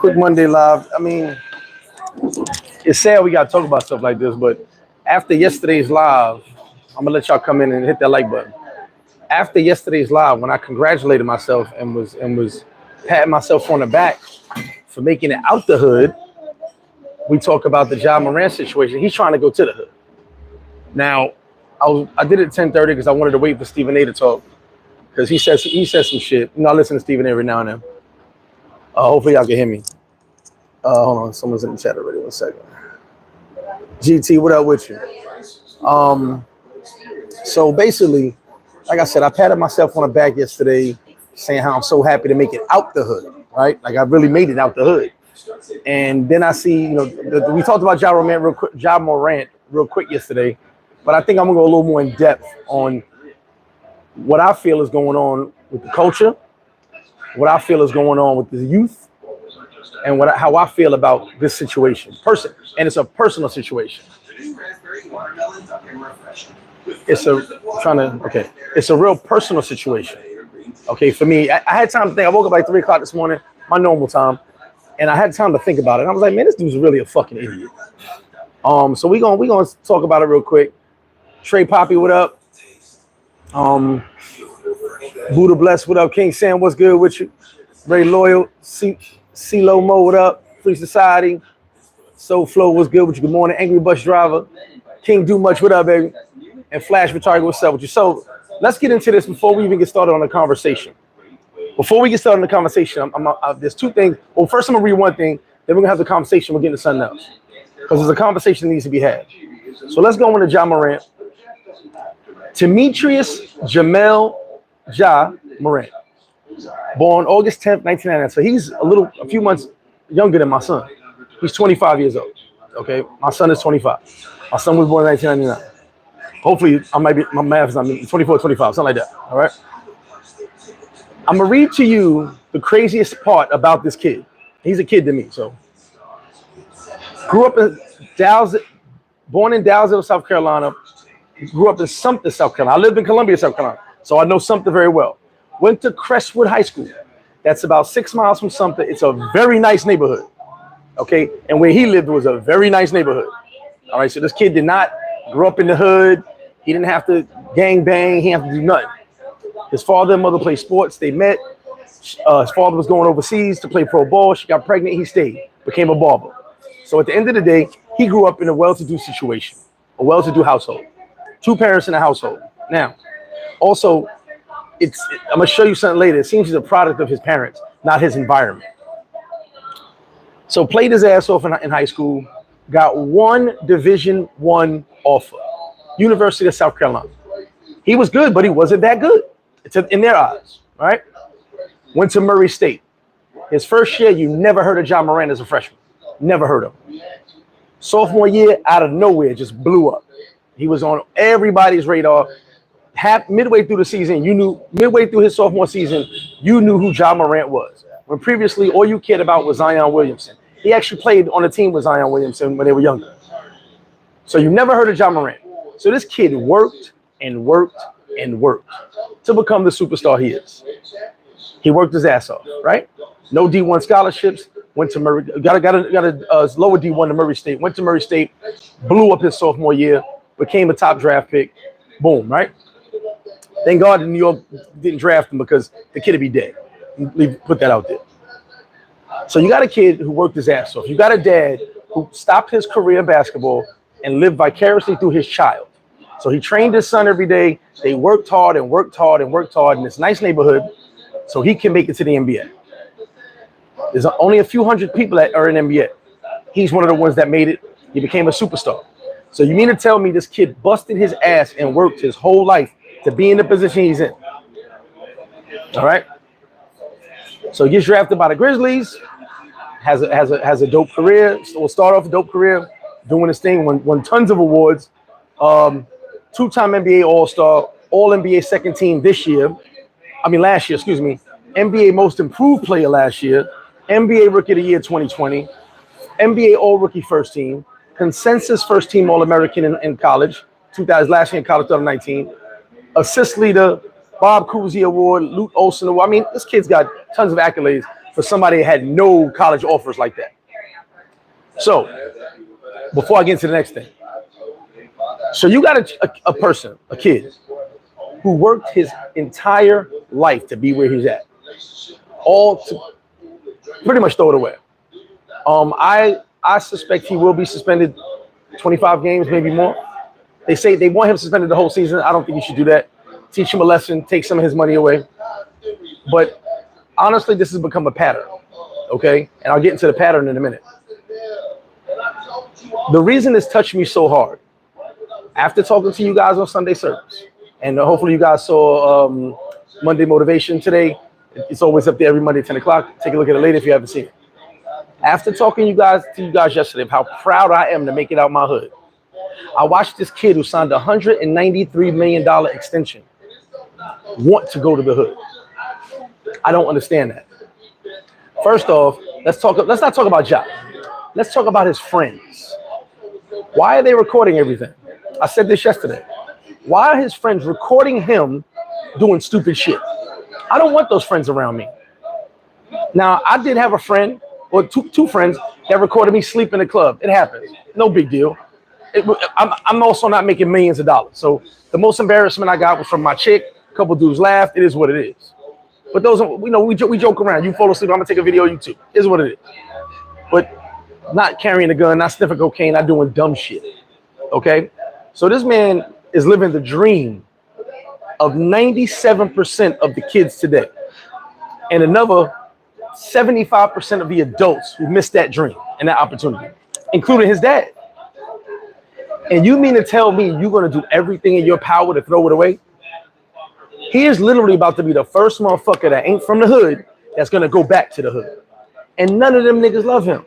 Quick Monday live. I mean, it's sad we gotta talk about stuff like this, but after yesterday's live, I'm gonna let y'all come in and hit that like button. After yesterday's live, when I congratulated myself and was patting myself on the back for making it out the hood, we talk about the Ja Morant situation. He's trying to go to the hood. Now, I did it at 10:30 because I wanted to wait for Stephen A to talk because he says some shit. You know, I listen to Stephen A every now and then. Hopefully y'all can hear me. Hold on, someone's in the chat already. 1 second. GT, what up with you? So basically, like I said, I patted myself on the back yesterday, saying how I'm so happy to make it out the hood, right? Like I really made it out the hood. And then I see, you know, we talked about Ja Morant real quick yesterday, but I think I'm gonna go a little more in depth on what I feel is going on with the culture, what I feel is going on with the youth, and how I feel about this situation. And it's a personal situation. It's a real personal situation. Okay, for me, I had time to think. I woke up like 3 o'clock this morning, my normal time, and I had time to think about it. And I was like, man, this dude's really a fucking idiot. So we gonna talk about it real quick. Trey Poppy, what up? Buddha Bless, what up? King Sam, what's good with you? Ray Loyal, CeeLo Mo, what up? Free Society. Soul Flow, what's good with you? Good morning. Angry Bus Driver. King Do Much, what up, baby? And Flash Retarded, what's up with you? So let's get into this before we even get started on the conversation. Before we get started on the conversation, there's two things. Well, first I'm gonna read one thing, then we're gonna have the conversation. We'll get into something else. Because there's a conversation that needs to be had. So let's go into Ja Morant. Demetrius Jamel Ja Morant. Born August 10th, 1999. So he's a few months younger than my son. He's 25 years old. Okay, my son is 25. My son was born in 1999. Hopefully, my math is not 24, 25, something like that. All right. I'm gonna read to you the craziest part about this kid. He's a kid to me. So, grew up in born in Dalzell, South Carolina. Grew up in Sumter, South Carolina. I lived in Colombia, South Carolina, so I know Sumter very well. Went to Crestwood High School. That's about 6 miles from Sumter. It's a very nice neighborhood. Okay, and where he lived was a very nice neighborhood. All right, so this kid did not grow up in the hood. He didn't have to gang bang. He didn't have to do nothing. His father and mother played sports. They met. His father was going overseas to play pro ball. She got pregnant. He stayed, became a barber. So at the end of the day, he grew up in a well-to-do situation, a well-to-do household. 2 parents in the household. Now, also, I'm going to show you something later. It seems he's a product of his parents, not his environment. So played his ass off in high school, got 1 Division I offer, University of South Carolina. He was good, but he wasn't that good in their eyes, right? Went to Murray State. His first year, you never heard of Ja Morant as a freshman. Never heard of him. Sophomore year, out of nowhere, just blew up. He was on everybody's radar. Midway through the season, midway through his sophomore season, you knew who Ja Morant was. When previously, all you cared about was Zion Williamson. He actually played on a team with Zion Williamson when they were younger. So you never heard of Ja Morant. So this kid worked and worked and worked to become the superstar he is. He worked his ass off, right? No D1 scholarships. Went to Murray. Got a lower D1 to Murray State. Went to Murray State. Blew up his sophomore year. Became a top draft pick. Boom, right? Thank God New York didn't draft him because the kid would be dead. Put that out there. So you got a kid who worked his ass off. You got a dad who stopped his career in basketball and lived vicariously through his child. So he trained his son every day. They worked hard and worked hard and worked hard in this nice neighborhood so he can make it to the NBA. There's only a few hundred people that are in NBA. He's one of the ones that made it. He became a superstar. So you mean to tell me this kid busted his ass and worked his whole life to be in the position he's in? All right. So he gets drafted by the Grizzlies, has a dope career. Will start off a dope career, doing his thing, won tons of awards. 2-time NBA All-Star, All-NBA second team last year, NBA Most Improved Player last year, NBA Rookie of the Year 2020, NBA All-Rookie First Team, Consensus First Team All-American in college, last year in college 2019, Assist Leader, Bob Cousy Award, Lute Olson Award. I mean, this kid's got tons of accolades for somebody that had no college offers like that. So, before I get into the next thing. So you got a person, a kid, who worked his entire life to be where he's at. All to pretty much throw it away. I suspect he will be suspended 25 games, maybe more. They say they want him suspended the whole season. I don't think you should do that. Teach him a lesson, take some of his money away. But honestly, this has become a pattern, okay? And I'll get into the pattern in a minute. The reason this touched me so hard, after talking to you guys on Sunday service, and hopefully you guys saw Monday Motivation today. It's always up there every Monday at 10 o'clock. Take a look at it later if you haven't seen it. After talking to you guys yesterday of how proud I am to make it out my hood, I watched this kid who signed a $193 million extension want to go to the hood. I don't understand that. First off, let's not talk about Ja. Let's talk about his friends. Why are they recording everything? I said this yesterday. Why are his friends recording him doing stupid shit? I don't want those friends around me. Now, I did have a friend, or two friends, that recorded me sleep in the club. It happens. No big deal. I'm also not making millions of dollars. So the most embarrassment I got was from my chick. A couple dudes laughed. It is what it is. But those, we joke around. You fall asleep, I'm going to take a video of you too. It is what it is. But not carrying a gun, not sniffing cocaine, not doing dumb shit. Okay? So this man is living the dream of 97% of the kids today. And another 75% of the adults who missed that dream and that opportunity, including his dad. And you mean to tell me you're going to do everything in your power to throw it away? He is literally about to be the first motherfucker that ain't from the hood that's going to go back to the hood. And none of them niggas love him.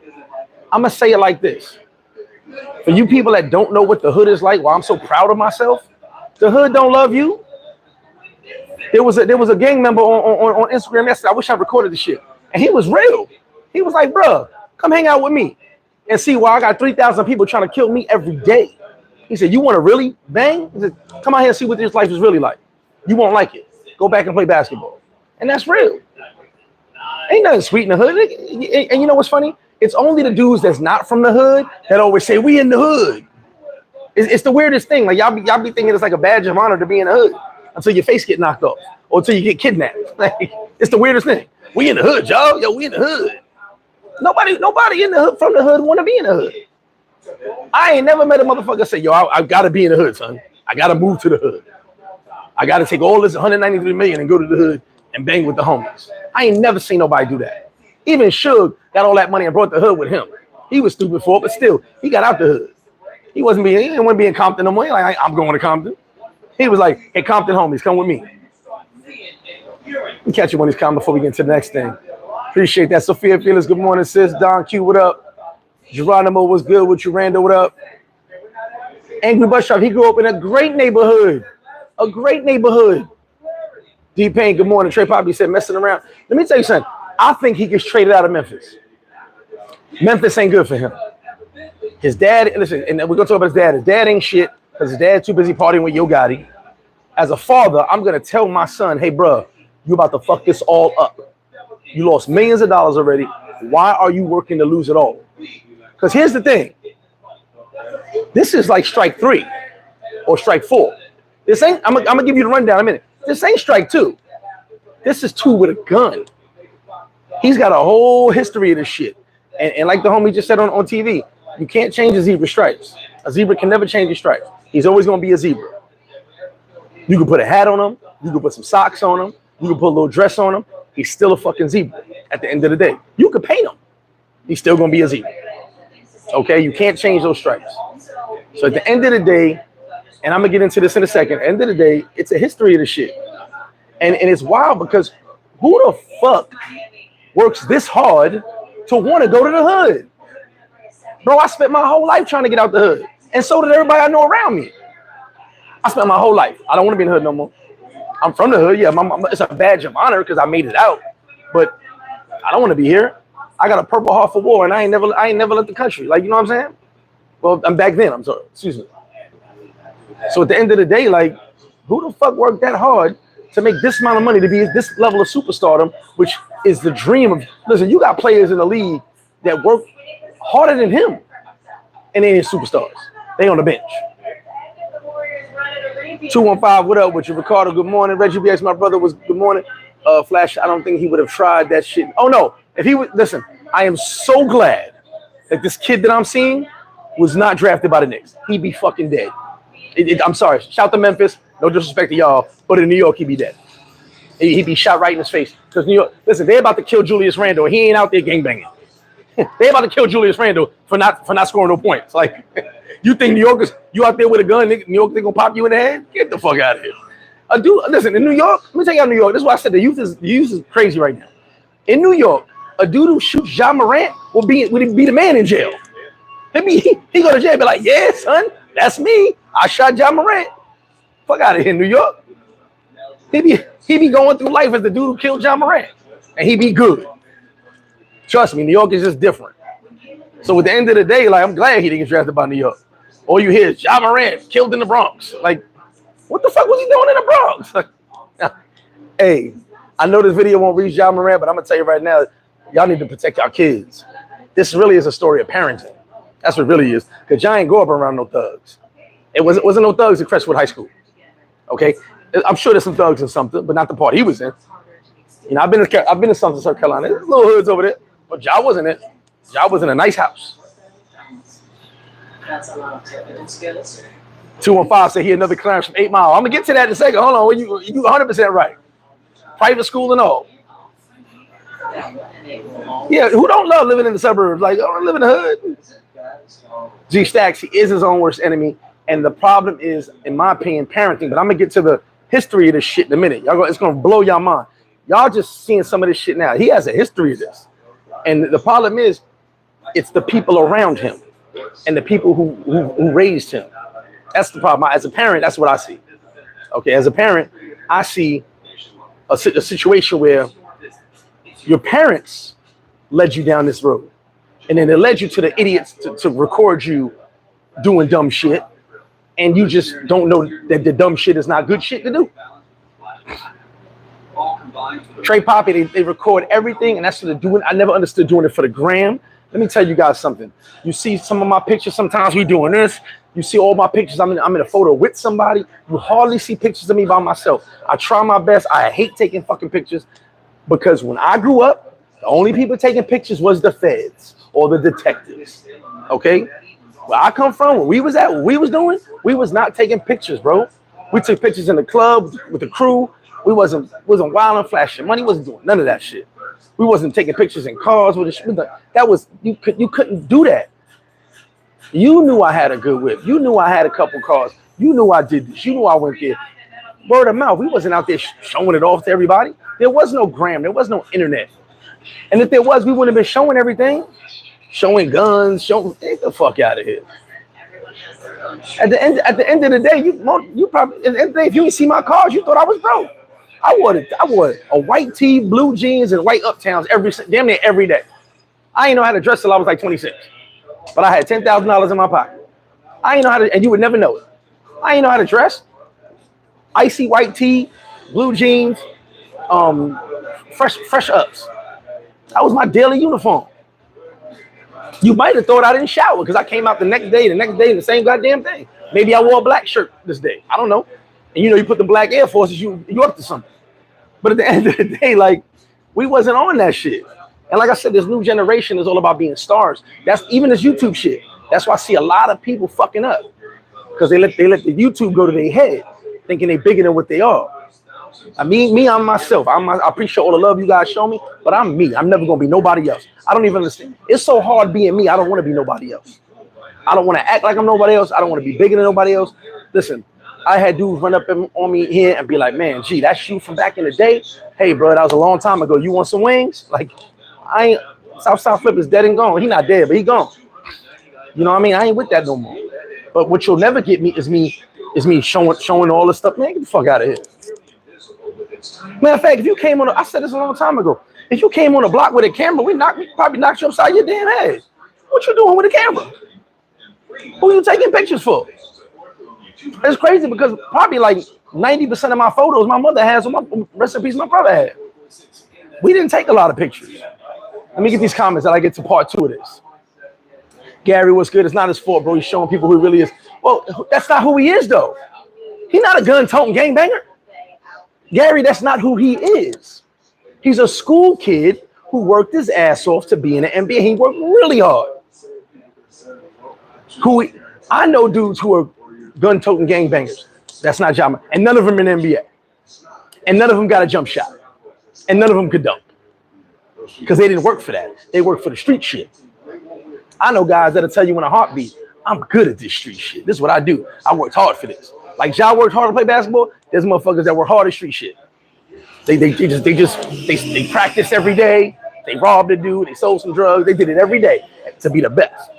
I'm going to say it like this. For you people that don't know what the hood is like, why I'm so proud of myself, the hood don't love you. There was a gang member on Instagram yesterday. I wish I recorded the shit. And he was real. He was like, bruh, come hang out with me and see why I got 3,000 people trying to kill me every day. He said, you want to really bang? He said, come out here and see what this life is really like. You won't like it. Go back and play basketball. And that's real. Ain't nothing sweet in the hood. And you know what's funny? It's only the dudes that's not from the hood that always say, we in the hood. It's the weirdest thing. Like y'all be thinking it's like a badge of honor to be in the hood until your face get knocked off or until you get kidnapped. Like, it's the weirdest thing. We in the hood, y'all. Yo, we in the hood. Nobody in the hood from the hood want to be in the hood. I ain't never met a motherfucker say, yo, I got to be in the hood, son. I got to move to the hood. I got to take all this 193 million and go to the hood and bang with the homies. I ain't never seen nobody do that. Even Suge got all that money and brought the hood with him. He was stupid for it, but still, he got out the hood. He didn't want to be in Compton no more. Like, I'm going to Compton. He was like, hey, Compton homies, come with me. Let me catch you on these comments before we get into the next thing. Appreciate that. Sophia Felix, good morning, sis. Don Q, what up? Geronimo, what's good with you? Randall, what up? Angry Bus Shop, he grew up in a great neighborhood. A great neighborhood. D-Pain, good morning. Trey Poppy said, messing around. Let me tell you something. I think he gets traded out of Memphis. Memphis ain't good for him. His dad, listen, and we're going to talk about his dad. His dad ain't shit because his dad's too busy partying with Yo Gotti. As a father, I'm going to tell my son, hey, bro, you about to fuck this all up. You lost millions of dollars already. Why are you working to lose it all? Because here's the thing. This is like strike 3 or strike 4. This ain't, I'm going to give you the rundown in a minute. This ain't strike 2. This is 2 with a gun. He's got a whole history of this shit. And like the homie just said on TV, you can't change a zebra stripes. A zebra can never change his stripes. He's always going to be a zebra. You can put a hat on him. You can put some socks on him. You can put a little dress on him. He's still a fucking zebra at the end of the day. You could paint him. He's still going to be a zebra. Okay? You can't change those stripes. So at the end of the day, and I'm going to get into this in a second, at the end of the day, it's a history of the shit. And it's wild because who the fuck works this hard to want to go to the hood? Bro, I spent my whole life trying to get out the hood. And so did everybody I know around me. I spent my whole life. I don't want to be in the hood no more. I'm from the hood. Yeah, it's a badge of honor because I made it out. But I don't want to be here. I got a Purple Heart for war, and I ain't never left the country. Like, you know what I'm saying? Well, I'm back then. Excuse me. So at the end of the day, like, who the fuck worked that hard to make this amount of money to be this level of superstardom, which is the dream of. Listen, you got players in the league that work harder than him, and they ain't superstars. They on the bench. 215, what up with you, Ricardo? Good morning. Reggie BX, my brother, was good morning. Flash, I don't think he would have tried that shit. Oh no, if he would listen, I am so glad that this kid that I'm seeing was not drafted by the Knicks. He'd be fucking dead. I'm sorry. Shout to Memphis. No disrespect to y'all, but in New York, he'd be dead. He'd be shot right in his face. Because New York, listen, they're about to kill Julius Randle. He ain't out there gangbanging. They're about to kill Julius Randle for not scoring no points. Like, you think New Yorkers, you out there with a gun, New York, they gonna pop you in the head? Get the fuck out of here. Dude, listen, in New York, let me tell you about New York. This is why I said the youth is crazy right now. In New York, a dude who shoots Ja Morant would be the man in jail. He go to jail and be like, yeah, son, that's me. I shot Ja Morant. Fuck out of here, New York. He be going through life as the dude who killed Ja Morant. And he be good. Trust me, New York is just different. So at the end of the day, like, I'm glad he didn't get drafted by New York. All you hear is Ja Morant killed in the Bronx. Like, what the fuck was he doing in the Bronx? Like, hey, I know this video won't reach Ja Morant, but I'm gonna tell you right now, y'all need to protect our kids. This really is a story of parenting. That's what it really is. Because y'all ain't grow up around no thugs. It wasn't no thugs in Crestwood High School. Okay? I'm sure there's some thugs in something, but not the part he was in. You know, I've been to something, South Carolina. There's little hoods over there, but Ja wasn't it. Ja was in a nice house. That's a lot of technical skills. 215 said he another clearance from 8 Mile. I'm gonna get to that in a second. Hold on, you 100% right. Private school and all. Yeah, who don't love living in the suburbs? Like, I want to live in the hood. G Stacks, he is his own worst enemy. And the problem is, in my opinion, parenting. But I'm gonna get to the history of this shit in a minute. It's gonna blow y'all mind. Y'all just seeing some of this shit now. He has a history of this. And the problem is, it's the people around him and the people who raised him. That's the problem. As a parent, that's what I see. Okay, as a parent, I see a situation where your parents led you down this road. And then they led you to the idiots to record you doing dumb shit. And you just don't know that the dumb shit is not good shit to do. Trey Poppy, they record everything, and that's what they're doing. I never understood doing it for the gram. Let me tell you guys something. You see some of my pictures, sometimes we doing this. You see all my pictures, I'm in a photo with somebody. You hardly see pictures of me by myself. I try my best. I hate taking fucking pictures because when I grew up, the only people taking pictures was the feds or the detectives. Okay? Where I come from, where we was at, what we was doing, we was not taking pictures, bro. We took pictures in the club with the crew. We wasn't wild and flashing money. Wasn't doing none of that shit. We wasn't taking pictures in cars with the shit. That was you couldn't do that. You knew I had a good whip. You knew I had a couple cars. You knew I did this. You knew I went there. Word of mouth. We wasn't out there showing it off to everybody. There was no gram. There was no internet. And if there was, we wouldn't have been showing everything. Showing guns. Get the fuck out of here. At the end of the day, you probably at the end of the day, if you didn't see my cars, you thought I was broke. I wore a white tee, blue jeans, and white Uptowns damn near every day. I didn't know how to dress till I was like 26. But I had $10,000 in my pocket. I didn't know how to, and you would never know it. I didn't know how to dress. Icy white tee, blue jeans, fresh ups. That was my daily uniform. You might have thought I didn't shower because I came out the next day, the same goddamn thing. Maybe I wore a black shirt this day. I don't know. And you put the black Air Forces, you up to something. But at the end of the day, like, we wasn't on that shit. And like I said, this new generation is all about being stars. That's even this YouTube shit. That's why I see a lot of people fucking up. Because they let the YouTube go to their head, thinking they bigger than what they are. I mean, I'm myself. I appreciate all the love you guys show me, but I'm me. I'm never gonna be nobody else. I don't even understand. It's so hard being me. I don't want to be nobody else. I don't want to act like I'm nobody else. I don't want to be bigger than nobody else. Listen, I had dudes run up on me here and be like, man, gee, that's you from back in the day. Hey, bro, that was a long time ago. You want some wings? Like, South Flip is dead and gone. He not dead, but he gone. You know what I mean? I ain't with that no more. But what you'll never get me is me showing all this stuff. Man, get the fuck out of here. Matter of fact, if you came on, I said this a long time ago. If you came on a block with a camera, we probably knocked you upside your damn head. What you doing with a camera? Who you taking pictures for? It's crazy because probably like 90% of my photos my mother has, or my rest in peace, my brother had. We didn't take a lot of pictures. Let me get these comments that I get to part 2 of this. Gary, what's good? It's not his fault, bro. He's showing people who he really is. Well, that's not who he is, though. He's not a gun-toting gangbanger. Gary, that's not who he is. He's a school kid who worked his ass off to be in the NBA. He worked really hard. I know dudes who are gun-toting gangbangers. That's not Jama. And none of them in the NBA. And none of them got a jump shot. And none of them could dunk. Because they didn't work for that. They worked for the street shit. I know guys that'll tell you in a heartbeat, I'm good at this street shit. This is what I do. I worked hard for this. Like Ja worked hard to play basketball. There's motherfuckers that work hard at street shit. They practiced every day. They robbed a dude. They sold some drugs. They did it every day to be the best.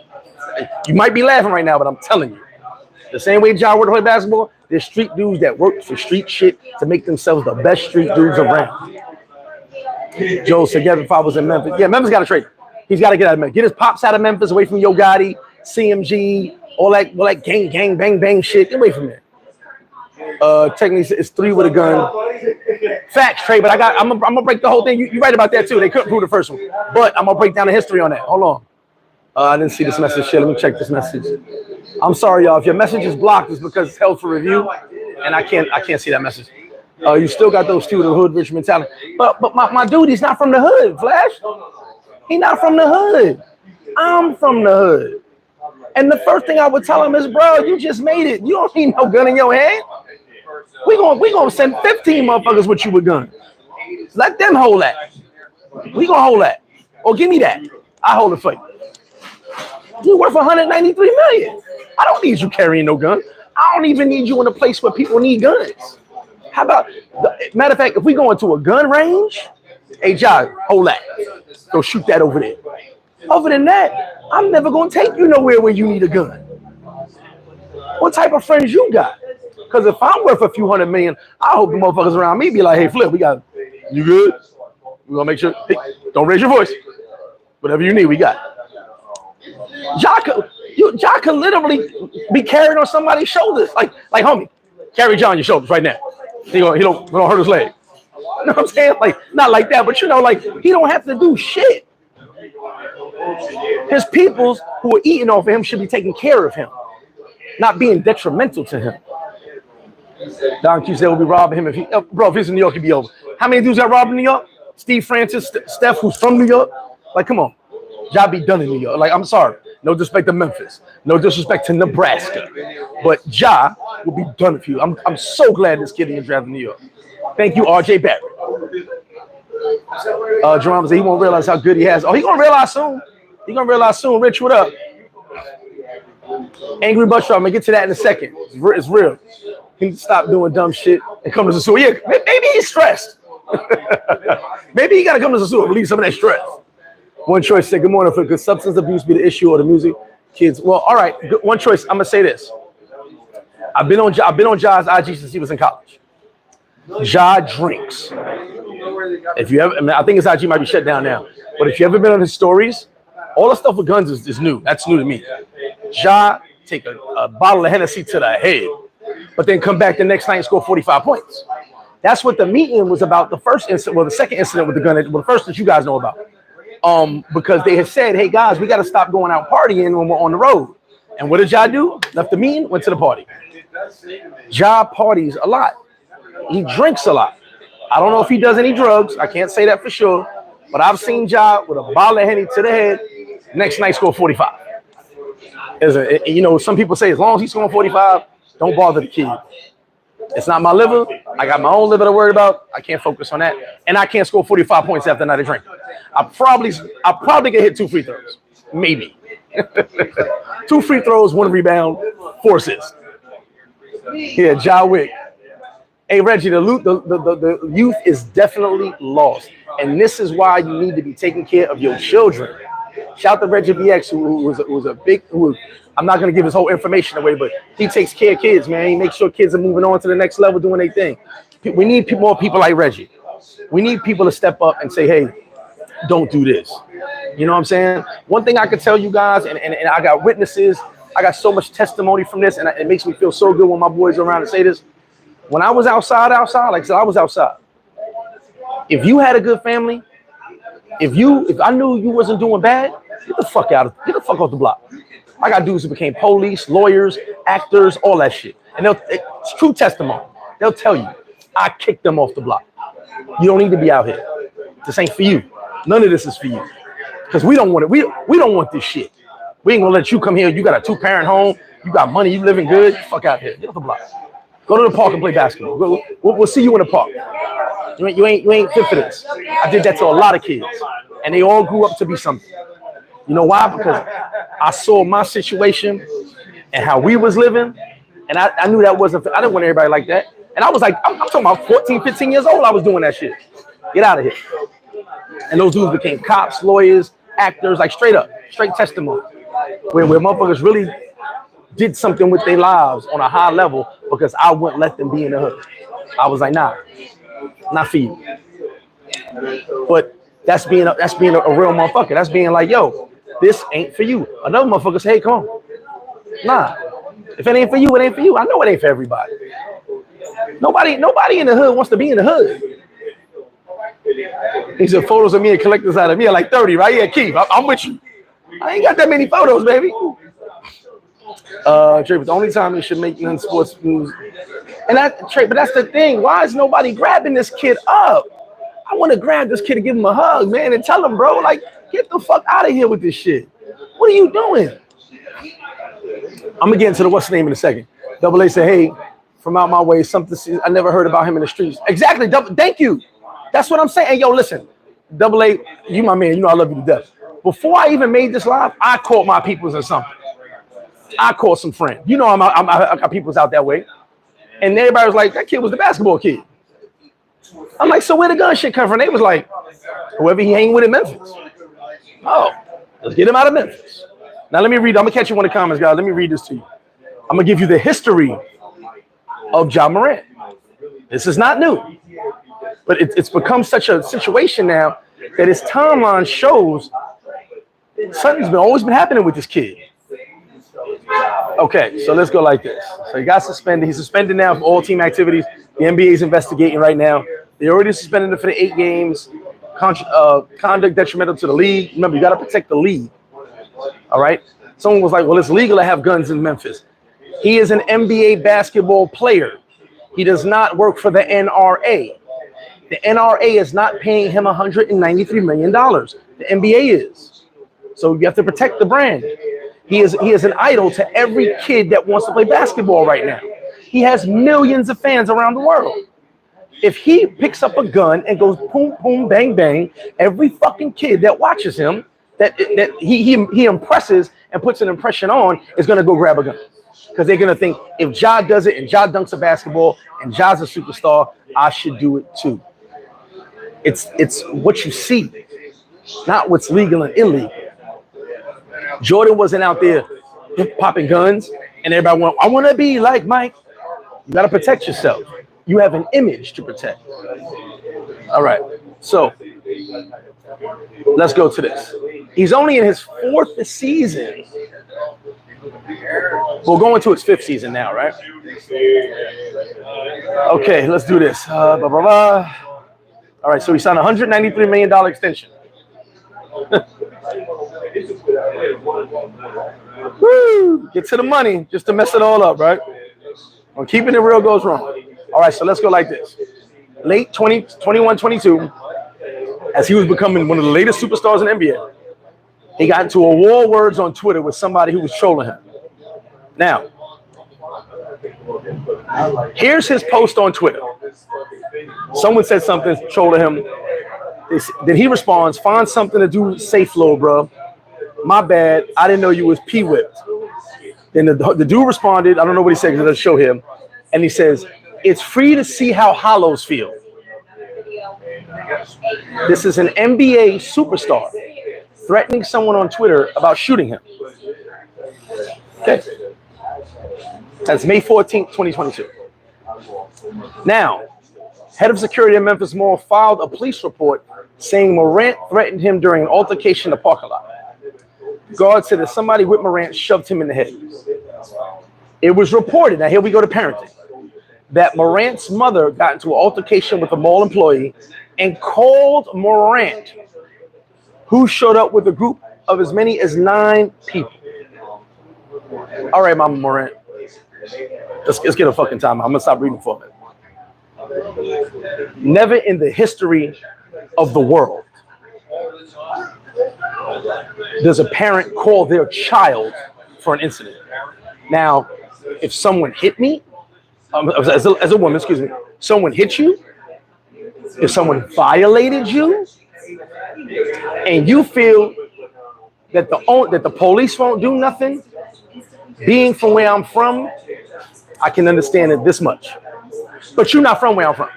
You might be laughing right now, but I'm telling you, the same way Ja worked to play basketball, there's street dudes that work for street shit to make themselves the best street dudes around. Joe said, if I was in Memphis, yeah, Memphis got to trade. He's got to get out of Memphis. Get his pops out of Memphis, away from Yo Gotti, CMG, all that gang, bang, bang shit. Get away from it. Technically, it's 3 with a gun. Facts, Trey, but I'm gonna break the whole thing. You right about that too. They couldn't prove the first one, but I'm gonna break down the history on that. Hold on. I didn't see this message. Shit, let me check this message. I'm sorry, y'all. If your message is blocked, it's because it's held for review, and I can't see that message. You still got those 2 with the hood rich mentality, but my dude, he's not from the hood. Flash, he not from the hood. I'm from the hood, and the first thing I would tell him is, bro, you just made it. You don't need no gun in your hand. We gonna send 15 motherfuckers with you with guns. Let them hold that. We gonna hold that, or give me that. I hold it for you. You're worth 193 million. I don't need you carrying no gun. I don't even need you in a place where people need guns. How about, matter of fact, if we go into a gun range, hey, John, hold that. Go shoot that over there. Other than that, I'm never going to take you nowhere where you need a gun. What type of friends you got? Because if I'm worth a few $100 million, I hope the motherfuckers around me be like, hey, Flip, you good? We're going to make sure, hey, don't raise your voice. Whatever you need, we got it. Ja could literally be carried on somebody's shoulders. Like homie, carry John on your shoulders right now. He don't hurt his leg. You know what I'm saying? Like, not like that, but like, he don't have to do shit. His peoples who are eating off of him should be taking care of him, not being detrimental to him. Don Q said we'll be robbing him if he's in New York, he'd be over. How many dudes got robbed in New York? Steve Francis, Steph, who's from New York. Like, come on. Ja be done in New York. Like, I'm sorry. No disrespect to Memphis. No disrespect to Nebraska. But Ja will be done with you. I'm so glad this kid didn't draft in New York. Thank you, RJ Barrett. Jerome said he won't realize how good he has. Oh, he gonna realize soon. Rich, what up? Angry Buster, I'm gonna get to that in a second. It's real. He needs to stop doing dumb shit and come to Sosua. Yeah, maybe he's stressed. Maybe he gotta come to Sosua, release some of that stress. One Choice said, good morning. Could substance abuse be the issue or the music? Kids, well, all right. One Choice, I'm gonna say this. I've been on Ja's IG since he was in college. Ja drinks. If you ever, I think his IG might be shut down now. But if you ever been on his stories, all the stuff with guns is new. That's new to me. Ja take a bottle of Hennessy to the head, but then come back the next night and score 45 points. That's what the meeting was about. The first incident, well, the second incident with the gun, well, the first that you guys know about. Because they had said, hey guys, we got to stop going out partying when we're on the road. And what did Ja do? Left the meeting, went to the party. Ja parties a lot. He drinks a lot. I don't know if he does any drugs. I can't say that for sure. But I've seen Ja with a bottle of Henny to the head. Next night, score 45. Some people say as long as he's scoring 45, don't bother the kid. It's not my liver. I got my own liver to worry about. I can't focus on that. And I can't score 45 points after a night of drinking. I probably can hit 2 free throws. Maybe. 2 free throws, 1 rebound, 4 assists. Yeah, Ja Wick. Hey, Reggie, the youth is definitely lost. And this is why you need to be taking care of your children. Shout out to Reggie BX, who I'm not going to give his whole information away, but he takes care of kids, man. He makes sure kids are moving on to the next level, doing their thing. We need more people like Reggie. We need people to step up and say, hey, don't do this. You know what I'm saying? One thing I can tell you guys, and I got witnesses, I got so much testimony from this, and it makes me feel so good when my boys are around and say this. When I was outside, like I said, I was outside. If you had a good family, if I knew you wasn't doing bad, get the fuck off the block. I got dudes who became police, lawyers, actors, all that shit. And it's true testimony. They'll tell you, I kicked them off the block. You don't need to be out here. This ain't for you. None of this is for you. Because we don't want it. We don't want this shit. We ain't gonna let you come here. You got a 2-parent home. You got money. You living good. Fuck out here. Get off the block. Go to the park and play basketball. We'll see you in the park. You ain't fit for this. I did that to a lot of kids, and they all grew up to be something. You know why? Because I saw my situation and how we was living, and I knew that wasn't. I didn't want everybody like that. And I was like, I'm talking about 14, 15 years old. I was doing that shit. Get out of here. And those dudes became cops, lawyers, actors, like straight testimony, where motherfuckers really did something with their lives on a high level because I wouldn't let them be in the hood. I was like, nah, not for you. But that's being a real motherfucker. That's being like, yo, this ain't for you. Another motherfucker say, hey, come on. Nah, if it ain't for you, it ain't for you. I know it ain't for everybody. Nobody in the hood wants to be in the hood. He said photos of me and collectors out of me are like 30, right? Yeah, Keith, I'm with you. I ain't got that many photos, baby. Trey, but the only time you should make non-sports news. And Trey, but that's the thing. Why is nobody grabbing this kid up? I want to grab this kid and give him a hug, man, and tell him, bro, like, get the fuck out of here with this shit. What are you doing? I'm gonna get into the what's the name in a second. Double A said, hey, from out my way, something I never heard about him in the streets. Exactly. Thank you. That's what I'm saying. Hey, yo, listen, Double A, you my man. You know I love you to death. Before I even made this live, I called my peoples or something. I called some friends. You know I got peoples out that way. And everybody was like, that kid was the basketball kid. I'm like, so where the gun shit come from? They was like, whoever he hang with in Memphis. Oh, let's get him out of Memphis. Now let me read. I'm gonna catch you in the comments, guys. Let me read this to you. I'm gonna give you the history of Ja Morant. This is not new, but it's become such a situation now that his timeline shows something's always been happening with this kid. Okay, so let's go like this. So he got suspended. He's suspended now for all team activities. The NBA is investigating right now. They already suspended him for the 8 games. Conduct detrimental to the league. Remember, you got to protect the league. All right? Someone was like, well, it's legal to have guns in Memphis. He is an NBA basketball player. He does not work for the NRA. The NRA is not paying him $193 million. The NBA is. So you have to protect the brand. He is an idol to every kid that wants to play basketball right now. He has millions of fans around the world. If he picks up a gun and goes boom, boom, bang, bang, every fucking kid that watches him, that he impresses and puts an impression on, is going to go grab a gun. Because they're going to think, if Ja does it and Ja dunks a basketball and Ja's a superstar, I should do it too. It's what you see, not what's legal and illegal. Jordan wasn't out there popping guns and everybody went, I want to be like Mike. You got to protect yourself. You have an image to protect. All right. So let's go to this. He's only in his 4th season. We're going to his 5th season now, right? Okay, let's do this. All right, so he signed a $193 million extension. Woo! Get to the money just to mess it all up, right? When keeping it real goes wrong. All right, so let's go like this. Late 21, 22, as he was becoming one of the latest superstars in the NBA, he got into a war words on Twitter with somebody who was trolling him. Now, here's his post on Twitter. Someone said something, trolling him. Then he responds, find something to do safe, little bro. My bad. I didn't know you was P-whipped. Then the dude responded, I don't know what he said because it doesn't show him. And he says, it's free to see how hollows feel. This is an NBA superstar threatening someone on Twitter about shooting him. Okay. That's May 14th, 2022. Now, head of security in Memphis Mall filed a police report saying Morant threatened him during an altercation in the parking lot. Guard said that somebody with Morant shoved him in the head. It was reported, now here we go to parenting, that Morant's mother got into an altercation with a mall employee and called Morant, who showed up with a group of as many as 9 people. All right, Mama Morant. Let's get a fucking time. I'm going to stop reading for a minute. Never in the history of the world does a parent call their child for an incident. Now, if someone hit me, as a woman, excuse me, someone hit you, if someone violated you, and you feel that the police won't do nothing, being from where I'm from, I can understand it this much. But you're not from where I'm from.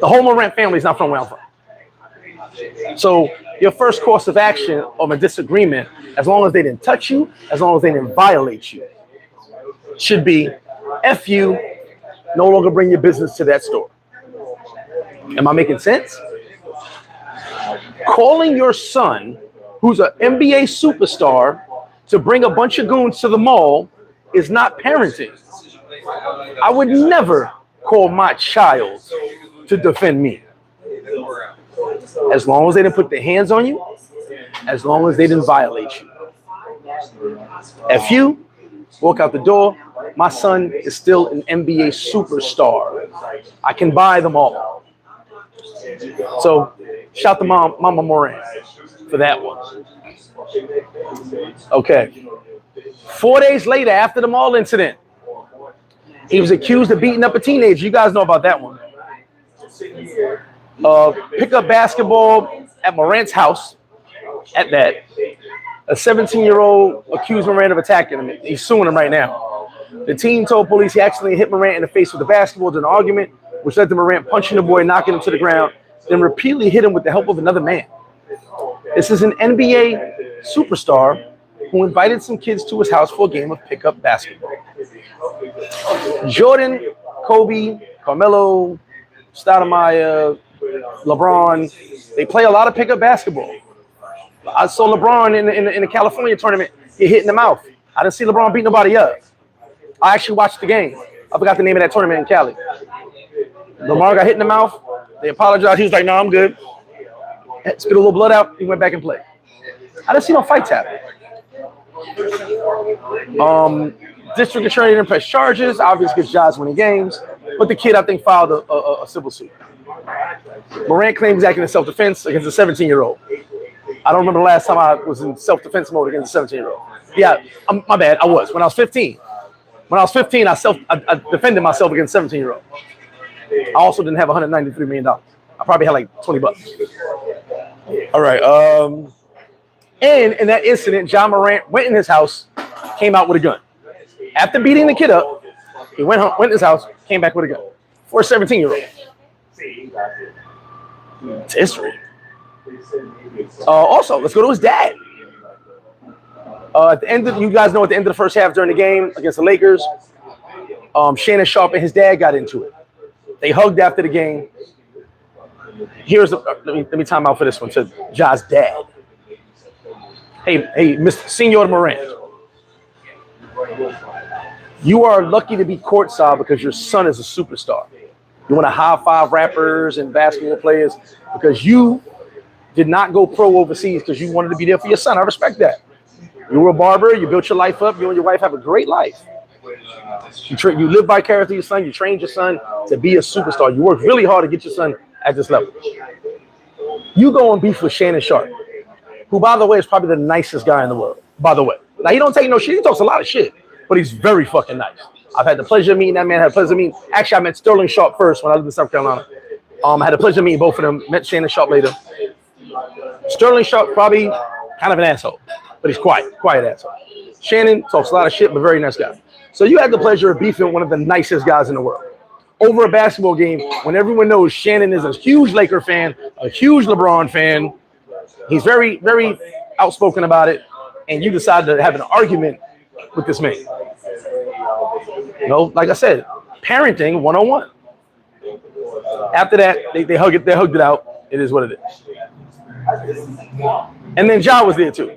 The whole Morant family is not from where I'm from. So your first course of action of a disagreement, as long as they didn't touch you, as long as they didn't violate you, should be F you, no longer bring your business to that store. Am I making sense? Calling your son, who's an NBA superstar, to bring a bunch of goons to the mall is not parenting. I would never call my child to defend me. As long as they didn't put their hands on you, as long as they didn't violate you. F you, walk out the door. My son is still an NBA superstar. I can buy them all. So shout to Mama Morant for that one. Okay. 4 days later, after the mall incident, he was accused of beating up a teenager. You guys know about that one. Pick up basketball at Morant's house. At that, a 17-year-old accused Morant of attacking him. He's suing him right now. The teen told police he accidentally hit Morant in the face with a basketball during an argument, which led to Morant punching the boy, knocking him to the ground, then repeatedly hit him with the help of another man. This is an NBA superstar who invited some kids to his house for a game of pickup basketball. Jordan, Kobe, Carmelo, Stoudemire, LeBron, they play a lot of pickup basketball. I saw LeBron in the California tournament get hit in the mouth. I didn't see LeBron beat nobody up. I actually watched the game. I forgot the name of that tournament in Cali. LeBron got hit in the mouth. They apologized. He was like, "No, I'm good." Spit a little blood out. He went back and played. I didn't see no fights happen. District attorney didn't press charges. Obviously, gets jobs winning games. But the kid, I think, filed a civil suit. Morant claims he's acting in self-defense against a 17-year-old. I don't remember the last time I was in self-defense mode against a 17-year-old. Yeah, my bad. I was. When I was 15. When I was 15, I defended myself against a 17-year-old. I also didn't have $193 million. I probably had like $20. All right. And in that incident, John Morant went in his house, came out with a gun. After beating the kid up, he went home, went in his house, came back with a gun. For a 17-year-old. It's history. Also, let's go to his dad. At the end of, you guys know, at the end of the first half during the game against the Lakers, Shannon Sharpe and his dad got into it. They hugged after the game. Here's let me time out for this one to Ja's dad. Hey, Mr. Senor Morant, you are lucky to be courtside because your son is a superstar. You want to high five rappers and basketball players because you did not go pro overseas because you wanted to be there for your son. I respect that. You were a barber. You built your life up. You and your wife have a great life. You live vicariously your son. You trained your son to be a superstar. You worked really hard to get your son at this level. You go and beef with Shannon Sharpe, who, by the way, is probably the nicest guy in the world, by the way. Now, he don't take no shit. He talks a lot of shit, but he's very fucking nice. I've had the pleasure of meeting that man. I had the pleasure of meeting. Actually, I met Sterling Sharpe first when I lived in South Carolina. I had the pleasure of meeting both of them. Met Shannon Sharpe later. Sterling Sharpe probably kind of an asshole, but he's quiet asshole. Shannon talks a lot of shit, but very nice guy. So you had the pleasure of beefing one of the nicest guys in the world over a basketball game when everyone knows Shannon is a huge Laker fan, a huge LeBron fan. He's very, very outspoken about it, and you decided to have an argument with this man. You know, like I said, parenting 101. After that, they hugged it out. It is what it is. And then Ja was there too.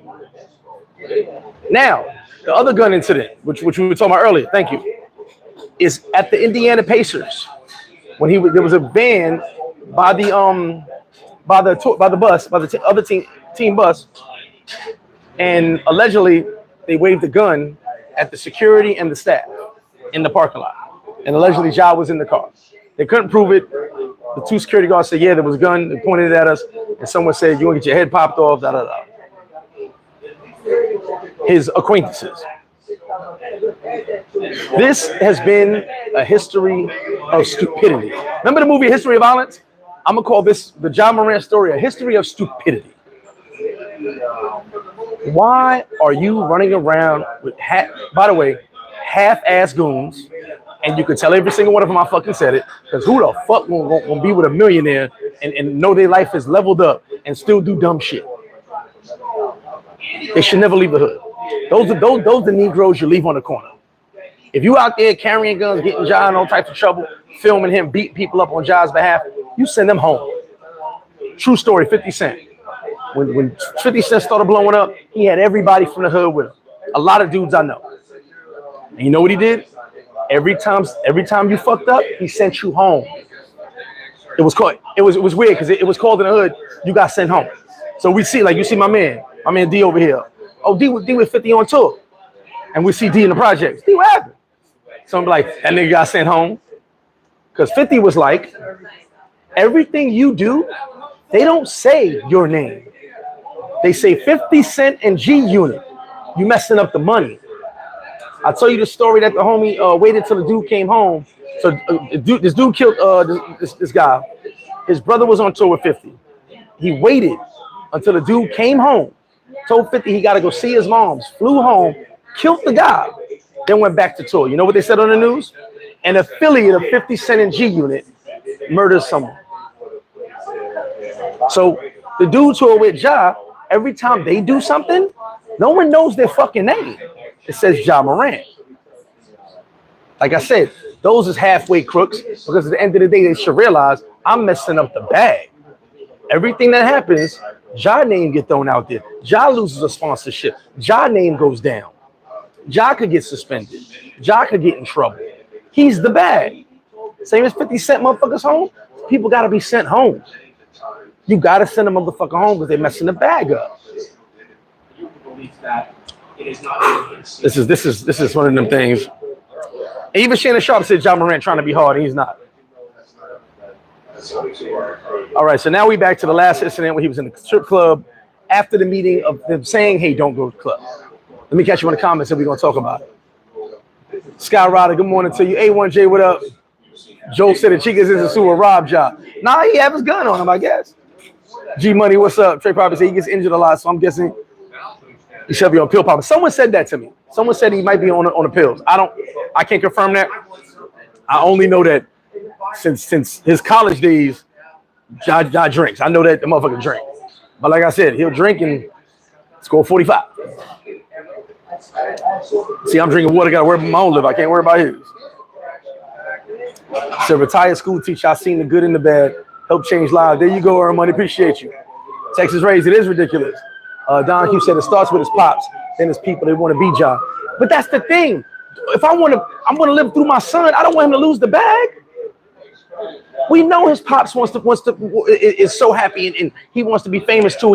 Now, the other gun incident, which we were talking about earlier. Thank you. is at the Indiana Pacers when there was a van by the other team bus, and allegedly they waved a gun at the security and the staff in the parking lot, and allegedly Ja was in the car. They couldn't prove it. The two security guards said, yeah, there was a gun. They pointed it at us, and someone said, you want to get your head popped off, da da da. His acquaintances. This has been a history of stupidity. Remember the movie History of Violence? I'm going to call this, the Ja Morant story, a history of stupidity. Why are you running around with, by the way, half-ass goons, and you can tell every single one of them I fucking said it, because who the fuck gonna be with a millionaire and know their life is leveled up and still do dumb shit? They should never leave the hood. Those are the Negroes you leave on the corner. If you out there carrying guns, getting Ja in all types of trouble, filming him beat people up on Ja's behalf, you send them home. True story, 50 Cent. When 50 Cent started blowing up, he had everybody from the hood with him. A lot of dudes I know. And you know what he did? Every time you fucked up, he sent you home. It was weird because it was called in the hood, you got sent home. So we see, like you see my man D over here. Oh, D with 50 on tour. And we see D in the projects. D, what happened? So I'm like, that nigga got sent home. Because 50 was like, everything you do, they don't say your name. They say 50 Cent and G Unit. You messing up the money. I tell you the story that the homie waited till the dude came home. So this dude killed this guy. His brother was on tour with 50. He waited until the dude came home, told 50 he got to go see his moms, flew home, killed the guy, then went back to tour. You know what they said on the news? An affiliate of 50 Cent and G Unit murders someone. So the dudes who are with Ja, every time they do something, no one knows their fucking name. It says Ja Morant. Like I said, those is halfway crooks because at the end of the day, they should realize I'm messing up the bag. Everything that happens, Ja name get thrown out there. Ja loses a sponsorship. Ja name goes down. Ja could get suspended. Ja could get in trouble. He's the bag. Same as 50 Cent motherfuckers home. People got to be sent home. You got to send a motherfucker home because they're messing the bag up. This is one of them things. Even Shannon Sharp said Ja Morant trying to be hard. And he's not. All right, so now we back to the last incident where he was in the strip club after the meeting of them saying, hey, don't go to the club. Let me catch you in the comments and we're going to talk about it. Sky Rider, good morning to you. A1J, what up? Joe said the Chicas is a sewer rob job. Nah, he have his gun on him, I guess. G Money, what's up? Trey probably said he gets injured a lot, so I'm guessing he should be on pill pop. Someone said that to me. Someone said he might be on the pills. I can't confirm that. I only know that since his college days, Ja drinks. I know that the motherfucker drink. But like I said, he'll drink and score 45. See, I'm drinking water, gotta worry about my own liver. I can't worry about his. So retired school teacher, I've seen the good and the bad, help change lives. There you go, earn money, appreciate you. Texas raised, it is ridiculous. Don Hughes said it starts with his pops, then his people, they want to be Ja. But that's the thing. If I'm gonna live through my son, I don't want him to lose the bag. We know his pops is so happy and he wants to be famous too.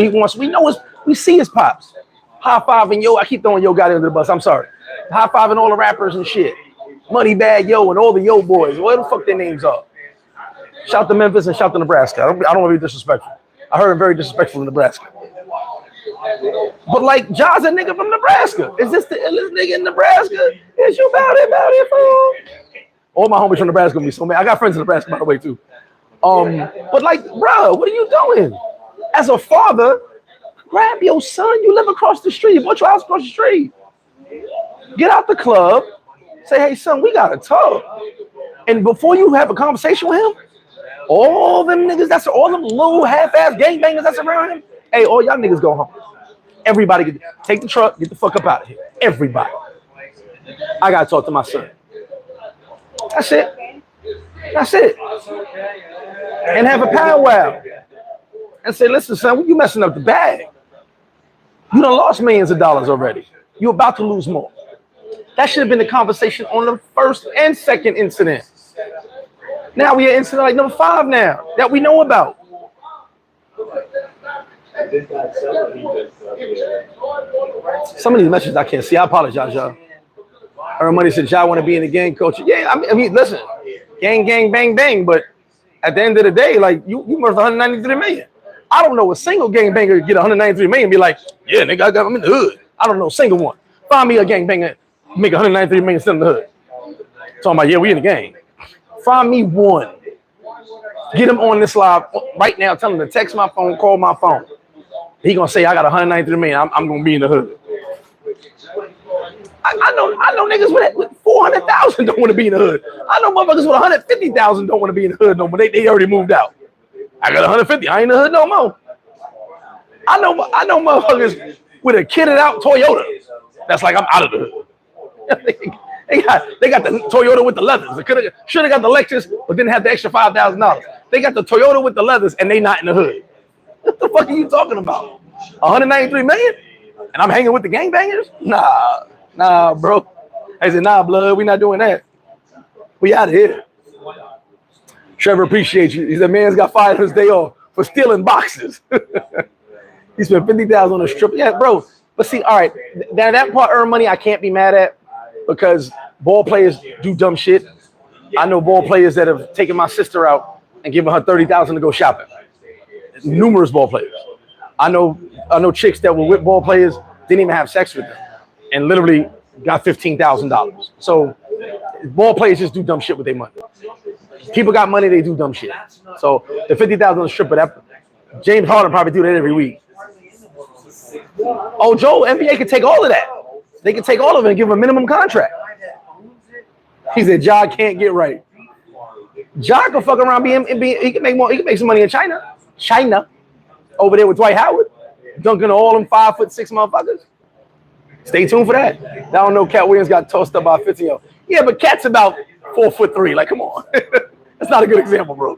We see his pops. High fiving yo, I keep throwing yo guy under the bus. I'm sorry. High fiving all the rappers and shit. Moneybag yo and all the yo boys. What the fuck their names are? Shout to Memphis and shout to Nebraska. I don't want to be disrespectful. I heard him very disrespectful in Nebraska. But like Ja's a nigga from Nebraska. Is this the illest nigga in Nebraska? Is you about it, fool? All my homies from Nebraska gonna be so mad. I got friends in Nebraska, by the way, too. But like, bro, what are you doing? As a father, grab your son. You live across the street. You bought your house across the street. Get out the club. Say, hey, son, we got to talk. And before you have a conversation with him, all them niggas, all them little half-ass gangbangers that's around him, hey, all y'all niggas go home. Everybody, take the truck, get the fuck up out of here. Everybody. I got to talk to my son. That's it. That's it. And have a powwow. And say, listen, son, you messing up the bag. You done lost millions of dollars already. You're about to lose more. That should have been the conversation on the first and second incident. Now we are incident like number 5 now that we know about. Some of these messages I can't see. I apologize, y'all. Earn money said y'all want to be in the gang culture. Yeah, I mean, listen, gang, bang, bang. But at the end of the day, like you worth 193 million. I don't know a single gang banger get 193 million and be like, yeah, nigga, I'm in the hood. I don't know a single one. Find me a gang banger, make 193 million still in the hood. Talking about, yeah, we in the gang. Find me one. Get him on this live right now. Tell him to text my phone, call my phone. He gonna say I got 193 million. I'm gonna be in the hood. I know niggas with 400,000 don't want to be in the hood. I know motherfuckers with 150,000 don't want to be in the hood no more. They already moved out. I got 150. I ain't in the hood no more. I know motherfuckers with a kitted out Toyota. That's like I'm out of the hood. They got the Toyota with the leathers. They should have got the Lexus, but didn't have the extra $5,000. They got the Toyota with the leathers, and they not in the hood. What the fuck are you talking about? 193 million? And I'm hanging with the gangbangers? Nah, bro. I said, nah, blood, we not doing that. We out of here. Trevor, appreciate you. He said, man's got fired on his day off for stealing boxes. He spent 50,000 on a strip. Yeah, bro. But see, all right, that part earn money I can't be mad at because ball players do dumb shit. I know ball players that have taken my sister out and given her 30,000 to go shopping. Numerous ball players. I know chicks that were with ball players, didn't even have sex with them, and literally got $15,000. So ball players just do dumb shit with their money. People got money, they do dumb shit. So the 50,000 on the stripper, that James Harden probably do that every week. Oh, Joe, NBA could take all of that. They could take all of it and give him a minimum contract. He said, Ja can't get right. Ja can fuck around, he can make more. He can make some money in China, over there with Dwight Howard, dunking all them 5'6" motherfuckers. Stay tuned for that. I don't know. Cat Williams got tossed up by 50. Yeah, but Cat's about 4'3". Like, come on, that's not a good example, bro.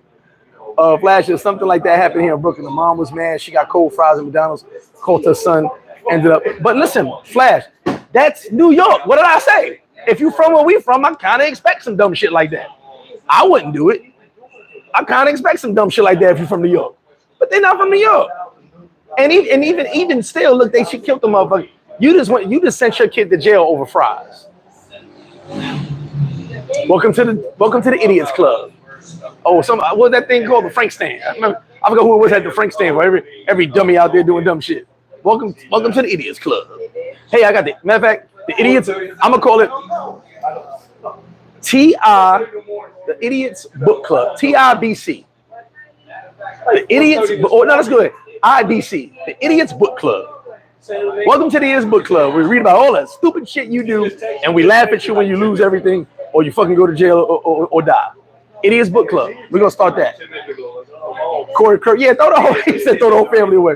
Flash, if something like that happened here in Brooklyn, the mom was mad. She got cold fries at McDonald's. Called her son. Ended up. But listen, Flash, that's New York. What did I say? If you from where we from, I kind of expect some dumb shit like that. I wouldn't do it. I kind of expect some dumb shit like that if you're from New York. But they're not from New York. And even still, look, she killed the motherfucker. You just sent your kid to jail over fries. Welcome to the Idiots Club. Oh, what was that thing called? The Frank stand. I forgot who it was at the Frank stand for every dummy out there doing dumb shit. Welcome to the Idiots Club. Hey, I got the matter of fact, the Idiots. I'm gonna call it the Idiots Book Club. TIBC. The Idiots. Oh no, that's good. IBC. The Idiots Book Club. Welcome to the Idiots Book Club. We read about all that stupid shit you do, and we laugh at you when you lose everything, or you fucking go to jail or die. Idiots Book Club. We're gonna start that. Corey Kirk. Yeah, throw the whole family away.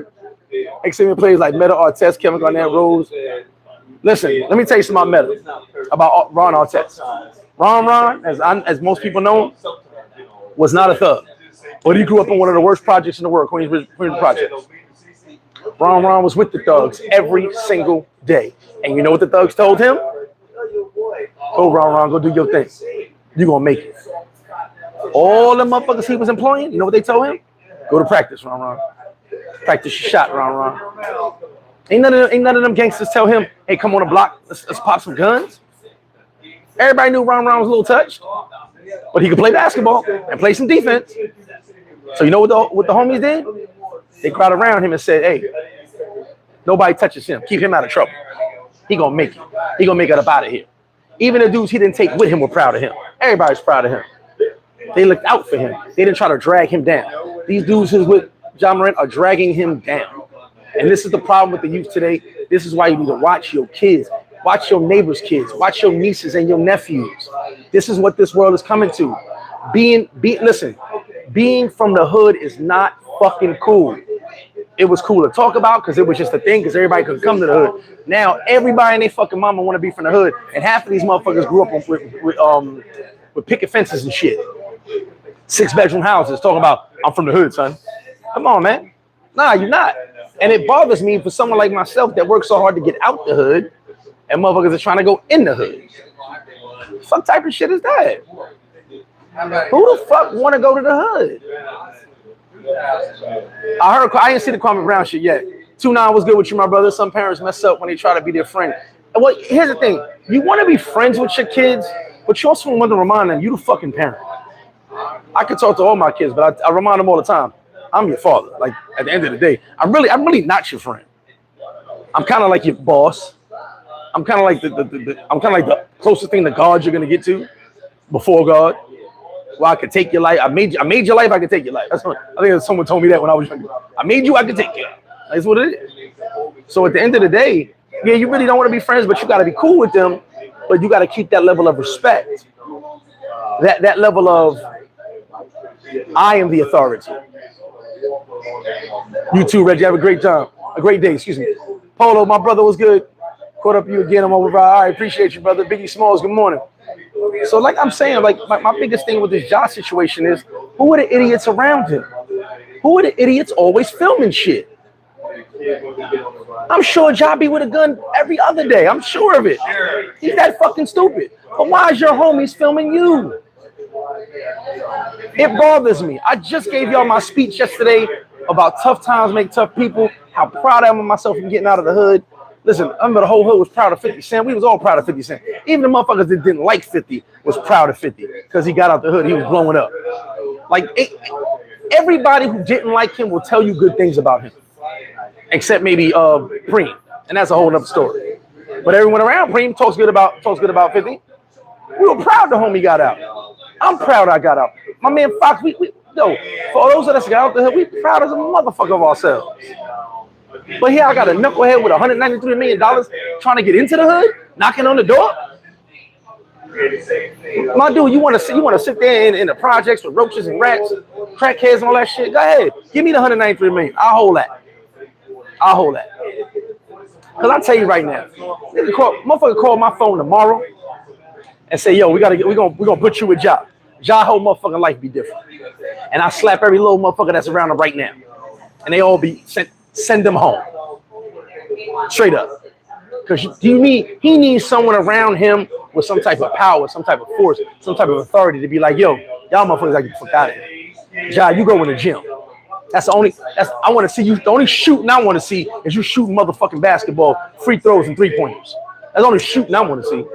Excellent players like Meta, Artest, Kevin Garnett, Rose. Listen, let me tell you something about Meta, about Ron Artest. Ron, as most people know, was not a thug, but he grew up in one of the worst projects in the world, Queens Project. Ron was with the thugs every single day, and you know what the thugs told him? Oh, Ron, go do your thing. You gonna make it. All the motherfuckers he was employing, you know what they told him? Go to practice, Ron. Practice your shot, Ron. Ain't none of them gangsters tell him, hey, come on the block, let's pop some guns. Everybody knew Ron was a little touched, but he could play basketball and play some defense. So you know what the homies did? They crowded around him and said, hey, nobody touches him. Keep him out of trouble. He gonna make it. He gonna make it up out of here. Even the dudes he didn't take with him were proud of him. Everybody's proud of him. They looked out for him. They didn't try to drag him down. These dudes who's with John Morant are dragging him down. And this is the problem with the youth today. This is why you need to watch your kids. Watch your neighbors' kids. Watch your nieces and your nephews. This is what this world is coming to. Being from the hood is not fucking cool. It was cool to talk about because it was just a thing because everybody could come to the hood. Now everybody and their fucking mama want to be from the hood, and half of these motherfuckers grew up with picket fences and shit. 6-bedroom houses talking about I'm from the hood, son. Come on, man. Nah, you're not. And it bothers me for someone like myself that works so hard to get out the hood and motherfuckers are trying to go in the hood. What type of shit is that? Who the fuck want to go to the hood? I didn't see the Kwame Brown shit yet. 2-9 was good with you, my brother. Some parents mess up when they try to be their friend. And well, here's the thing. You want to be friends with your kids, but you also want to remind them you the fucking parent. I can talk to all my kids, but I remind them all the time, I'm your father. Like, at the end of the day, I'm really not your friend. I'm kind of like your boss. I'm kind of like the closest thing to God you're gonna get to before God. Well, I could take your life. I made your life. I could take your life. That's what I think someone told me that when I was younger. I made you. I could take you. That's what it is. So at the end of the day, yeah, you really don't want to be friends, but you got to be cool with them. But you got to keep that level of respect. That level of I am the authority. You too, Reggie. Have a great time. A great day. Excuse me. Polo, my brother was good. Caught up with you again. I'm over. All right, appreciate you, brother. Biggie Smalls. Good morning. So like I'm saying, like my biggest thing with this Josh situation is, who are the idiots around him? Who are the idiots always filming shit? I'm sure Ja be with a gun every other day. I'm sure of it. He's that fucking stupid. But why is your homies filming you? It bothers me. I just gave y'all my speech yesterday about tough times make tough people, how proud I am of myself from getting out of the hood. Listen, I remember the whole hood was proud of 50 Cent. We was all proud of 50 Cent. Even the motherfuckers that didn't like 50 was proud of 50 because he got out the hood. He was blowing up. Like, everybody who didn't like him will tell you good things about him, except maybe Preem, and that's a whole other story. But everyone around Preem talks good about 50. We were proud the homie got out. I'm proud I got out. My man Fox, yo, for those of us that got out the hood, we proud as a motherfucker of ourselves. But here I got a knucklehead with $193 million trying to get into the hood, knocking on the door. My dude, you want to sit there in the projects with roaches and rats, crackheads and all that shit? Go ahead, give me the $193 million. I'll hold that. Cause I tell you right now, motherfucker call my phone tomorrow and say, yo, we're gonna put you with Ja. Ja whole motherfucking life be different. And I slap every little motherfucker that's around him right now, and they all be send them home. Straight up. Because he needs someone around him with some type of power, some type of force, some type of authority to be like, yo, y'all motherfuckers gotta get the fuck out of here. Ja, you go in the gym. I want to see you. The only shooting I want to see is you shooting motherfucking basketball, free throws, and 3-pointers. That's the only shooting I want to see.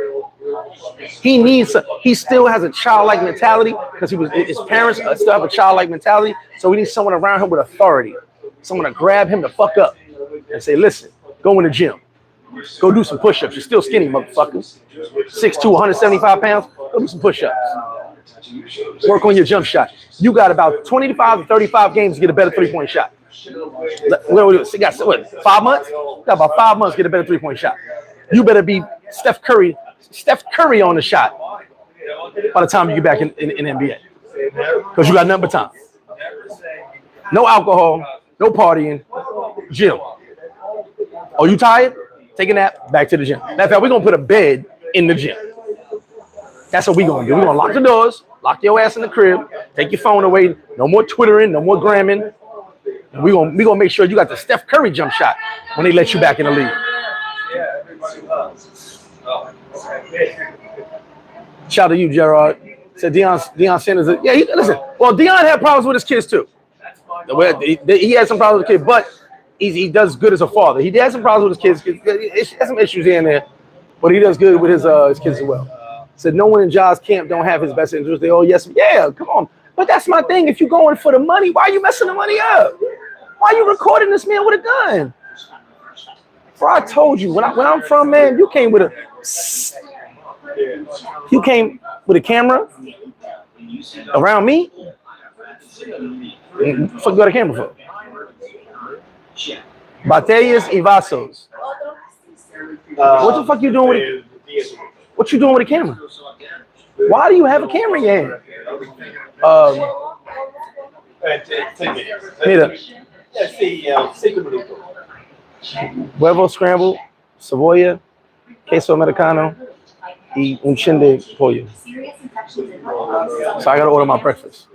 He still has a childlike mentality because his parents still have a childlike mentality. So we need someone around him with authority. Someone to grab him the fuck up and say, listen, go in the gym. Go do some push-ups. You're still skinny, motherfuckers. 6'2", 175 pounds. Go do some push-ups. Work on your jump shot. You got about 25 to 35 games to get a better 3-point shot. You got what, 5 months? You got about 5 months to get a better 3-point shot. You better be Steph Curry on the shot by the time you get back in NBA. Because you got nothing but time. No alcohol, no partying, gym. Oh, you tired? Take a nap, back to the gym. Matter of fact, we're going to put a bed in the gym. That's what we're going to do. We're going to lock the doors, lock your ass in the crib, take your phone away, no more Twittering, no more gramming. And we're gonna make sure you got the Steph Curry jump shot when they let you back in the league. Shout out to you, Gerard. Said Deion Sanders. Yeah, listen. Well, Deion had problems with his kids too. He had some problems with his kids, but he does good as a father. He has some problems with his kids. He has some issues here and there, but he does good with his kids as well. Said no one in Ja's camp don't have his best interest. They all yes, yeah, come on. But that's my thing. If you're going for the money, why are you messing the money up? Why are you recording this man with a gun? Bro, I told you when I'm from, man, you came with a camera around me. What the fuck you got a camera for? Batallas y vasos. What the fuck you doing with it? What you doing with a camera? Why do you have a camera in your hand? Mira. Huevo scrambled, cebolla, queso americano, y un chin de pollo. So I gotta order my breakfast.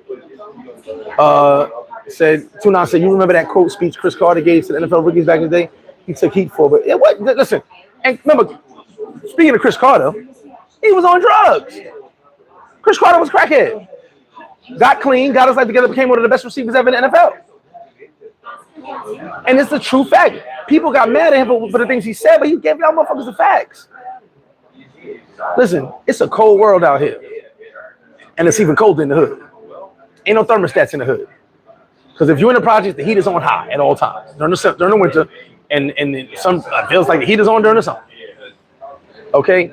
Tuna said, you remember that quote speech Chris Carter gave to the NFL rookies back in the day? He took heat for, but what? Listen, and remember, Speaking of Chris Carter, he was on drugs. Chris Carter was crackhead. Got clean, got his life together, became one of the best receivers ever in the NFL. And it's the true fact. People got mad at him for the things he said, but he gave y'all motherfuckers the facts. Listen, it's a cold world out here. And it's even colder in the hood. Ain't no thermostats in the hood. Because if you're in the project, the heat is on high at all times. During the winter, and some feels like the heat is on during the summer. Okay?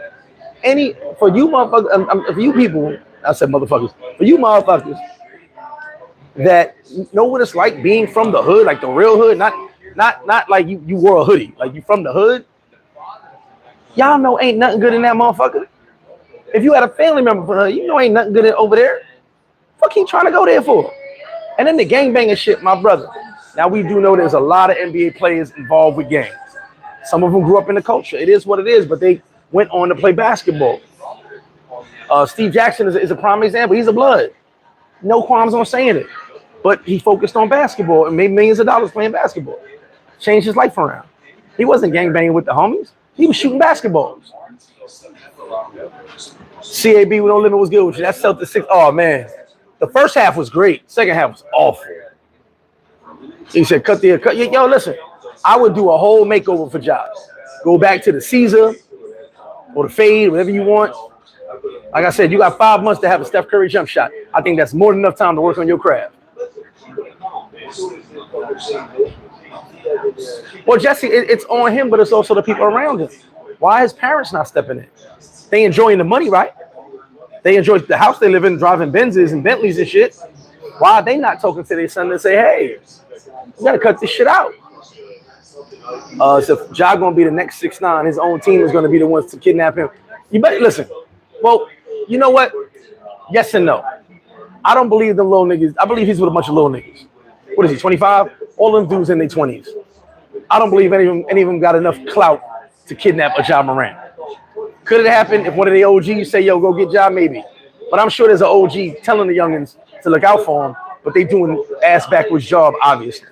For you motherfuckers, for you people, I said motherfuckers, for you motherfuckers that know what it's like being from the hood, like the real hood, not like you wore a hoodie, like you from the hood. Y'all know ain't nothing good in that motherfucker. If you had a family member from the hood, you know ain't nothing good over there. Fuck he trying to go there for? And then the gangbanging shit, my brother. Now we do know there's a lot of NBA players involved with gangs. Some of them grew up in the culture. It is what it is, but they went on to play basketball. Steve Jackson is a prime example. He's a blood. No qualms on saying it. But he focused on basketball and made millions of dollars playing basketball. Changed his life around. He wasn't gangbanging with the homies. He was shooting basketballs. CAB with No Limit was good with you. That's Celtics 6. Oh, man. The first half was great. Second half was awful. He said, cut. Yo, listen. I would do a whole makeover for Josh. Go back to the Caesar or the fade, whatever you want. Like I said, you got 5 months to have a Steph Curry jump shot. I think that's more than enough time to work on your craft. Well, Jesse, it's on him, but it's also the people around him. Why his parents not stepping in? They enjoying the money, right? They enjoy the house they live in, driving Benzes and Bentleys and shit. Why are they not talking to their son and say, hey, you got to cut this shit out? So Ja going to be the next 6ix9ine. His own team is going to be the ones to kidnap him. You better listen. Well, you know what? Yes and no. I don't believe the little niggas. I believe he's with a bunch of little niggas. What is he, 25? All them dudes in their 20s. I don't believe any of them got enough clout to kidnap a Ja Morant. Could it happen if one of the OGs say, yo, go get Ja? Maybe. But I'm sure there's an OG telling the youngins to look out for him, but they doing ass backwards job, obviously.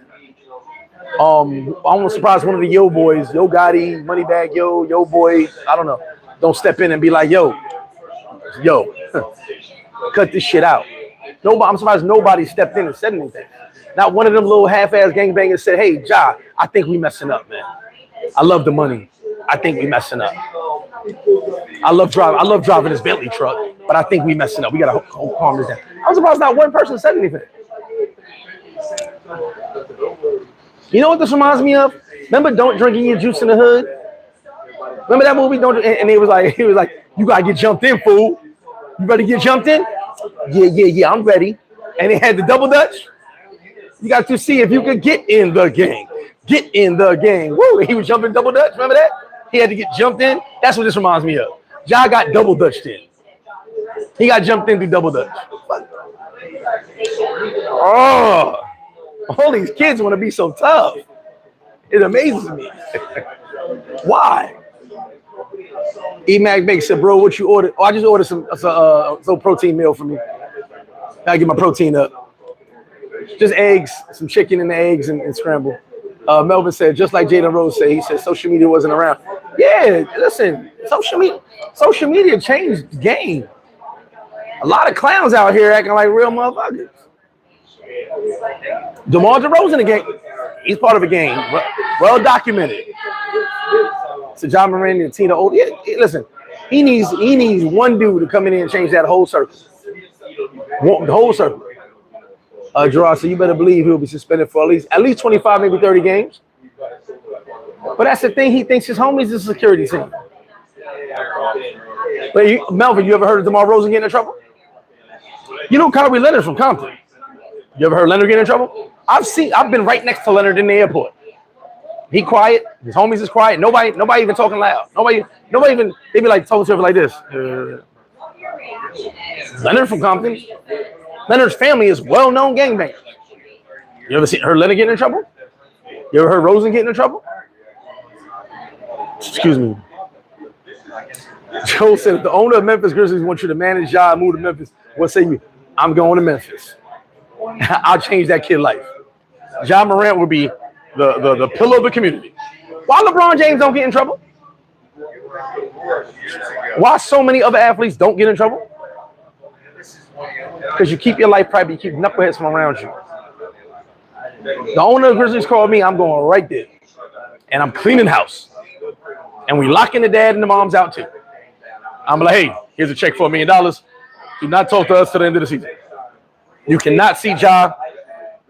I'm almost surprised one of the Yo boys, Yo Gotti, Moneybag Yo Boy, I don't know, don't step in and be like, yo, cut this shit out. I'm surprised nobody stepped in and said anything. Not one of them little half-ass gangbangers said, hey, Ja, I think we messing up, man. I love the money. I think we messing up. I love driving this Bentley truck, but I think we messing up. We got to calm this down. I'm surprised not one person said anything. You know what this reminds me of? Remember Don't Drink Your Juice in the Hood? Remember that movie? And he was like, you got to get jumped in, fool. You ready to get jumped in? Yeah, I'm ready. And they had the double dutch. You got to see if you could get in the game. Get in the game. Woo! He was jumping double dutch. Remember that? He had to get jumped in. That's what this reminds me of. Ja got double dutched in. He got jumped in through double dutch. Oh, all these kids want to be so tough. It amazes me. Why? E-Mac Bake said, bro, what you ordered? Oh, I just ordered some protein meal for me. I get my protein up. Just eggs, some chicken and the eggs and scramble. Melvin said, just like Jaden Rose said, he said social media wasn't around. Yeah, listen, social media changed the game. A lot of clowns out here acting like real motherfuckers. DeMar DeRozan in the game. He's part of a game. Well documented. So John Moran and Tina Old. Yeah, listen, he needs one dude to come in here and change that whole circle. The whole circle. Gerard, so you better believe he'll be suspended for at least 25, maybe 30 games. But that's the thing. He thinks his homies is a security team. But Melvin, you ever heard of DeMar DeRozan getting in trouble? You know Kyrie Leonard's from Compton. You ever heard Leonard get in trouble? I've been right next to Leonard in the airport. He quiet. His homies is quiet. Nobody even talking loud. Nobody even, they be like talking to him like this. Leonard from Compton. Leonard's family is well-known gangbangers. You ever heard Leonard getting in trouble? You ever heard Rosen getting in trouble? Excuse me. Joe said, if the owner of Memphis Grizzlies wants you to manage Ja and move to Memphis, what say you? I'm going to Memphis. I'll change that kid's life. Ja Morant will be the pillar of the community. Why LeBron James don't get in trouble? Why so many other athletes don't get in trouble? Because you keep your life private, you keep knuckleheads from around you. The owner of the Grizzlies called me, I'm going right there. And I'm cleaning house. And we locking the dad and the moms out too. I'm like, hey, here's a check for $1 million. Do not talk to us till the end of the season. You cannot see Ja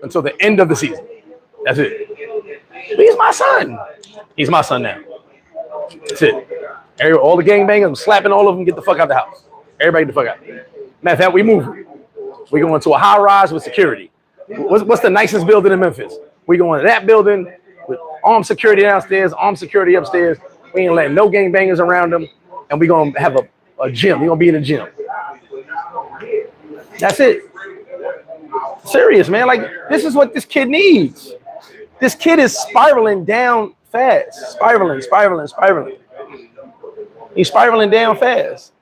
until the end of the season. That's it. But he's my son. He's my son now. That's it. All the gangbangers, I'm slapping all of them, get the fuck out the house. Everybody get the fuck out. Matter of fact, we moving. We going to a high rise with security. What's the nicest building in Memphis? We going to that building with armed security downstairs, armed security upstairs. We ain't letting no gangbangers around them. And we going to have a gym. We going to be in a gym. That's it. Serious, man. Like, this is what this kid needs. This kid is spiraling down fast. Spiraling. He's spiraling down fast.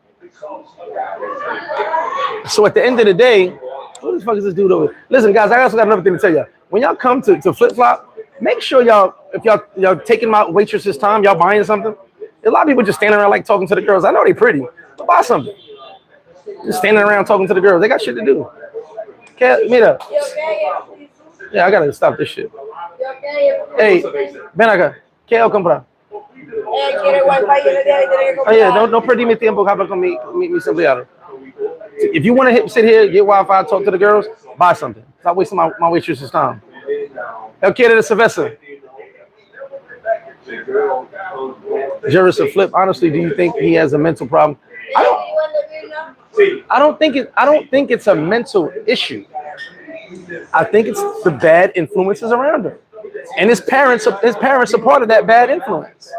So at the end of the day, who the fuck is this dude over here? Listen, guys, I also got another thing to tell you. When y'all come to FlipFlop, make sure if y'all taking my waitress's time, y'all buying something. A lot of people just standing around like talking to the girls. I know they pretty, but buy something. Just standing around talking to the girls. They got shit to do. Mira. Yeah, I gotta stop this shit. Hey, ven acá. ¿Qué voy a comprar? Oh yeah, no perdí mi tiempo con mis empleados. If you want to sit here, get Wi-Fi, talk to the girls, buy something. Stop wasting my waitress's time. El quiere de cerveza. Jerris a flip. Honestly, do you think he has a mental problem? I don't think it's a mental issue. I think it's the bad influences around him. And his parents are part of that bad influence.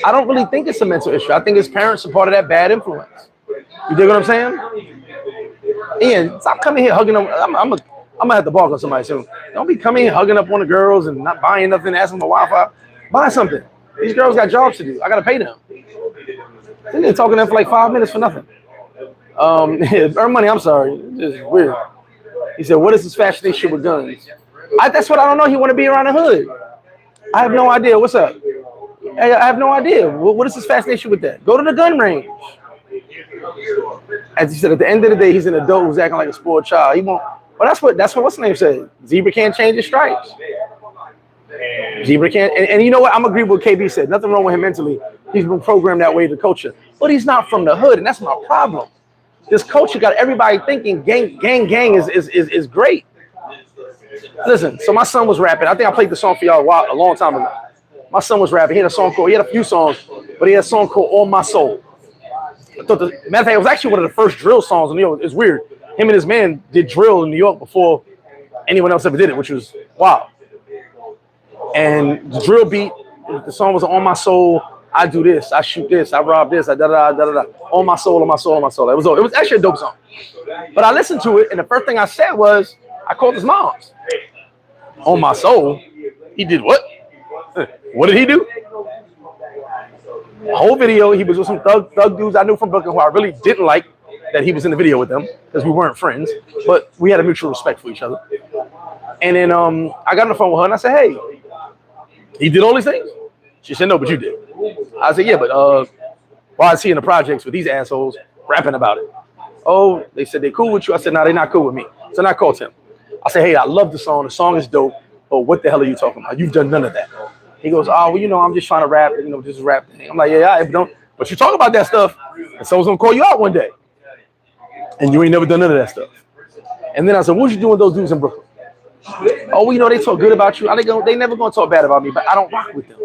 I don't really think it's a mental issue. I think his parents are part of that bad influence. You dig what I'm saying? Ian, stop coming here hugging them. I'm gonna have to bark on somebody soon. Don't be coming here hugging up on the girls and not buying nothing, asking for Wi-Fi. Buy something. These girls got jobs to do. I gotta pay them. They're talking to them for like 5 minutes for nothing. Earn money. I'm sorry. It's just weird. He said, "What is this fascination with guns?" That's what I don't know. He want to be around the hood. I have no idea. What's up? Hey, I have no idea. What is his fascination with that? Go to the gun range. As he said, at the end of the day, he's an adult who's acting like a spoiled child. He won't. Well, that's what what's the name said. Zebra can't change his stripes. Zebra can't. And you know what? I'm agreeing with what KB said. Nothing wrong with him mentally. He's been programmed that way to culture. But he's not from the hood, and that's my problem. This culture got everybody thinking gang is great. Listen, so my son was rapping. I think I played the song for y'all a long time ago. My son was rapping. He had a few songs, but he had a song called "On My Soul." I thought matter of fact, it was actually one of the first drill songs in New York. It's weird. Him and his man did drill in New York before anyone else ever did it, which was wild. And the drill beat, the song was "On My Soul." I do this, I shoot this, I rob this, I da da da da da. On my soul, on my soul, on my soul. It was actually a dope song. But I listened to it, and the first thing I said was, I called his mom's. On my soul, he did what? What did he do? The whole video, he was with some thug dudes I knew from Brooklyn who I really didn't like that he was in the video with them because we weren't friends, but we had a mutual respect for each other. And then I got on the phone with her and I said, "Hey, he did all these things?" She said, "No, but you did." I said, "Yeah, but why is he in the projects with these assholes rapping about it?" "Oh, they said they cool with you." I said, "No, they're not cool with me." So then I called him. I said, "Hey, I love the song. The song is dope, but what the hell are you talking about? You've done none of that." He goes, "Oh, well, I'm just trying to rap. This is rap thing." I'm like, "Yeah, but you talk about that stuff, and someone's gonna call you out one day, and you ain't never done none of that stuff." And then I said, "What you doing with those dudes in Brooklyn?" "Oh, well, they talk good about you. They never gonna talk bad about me, but I don't rock with them."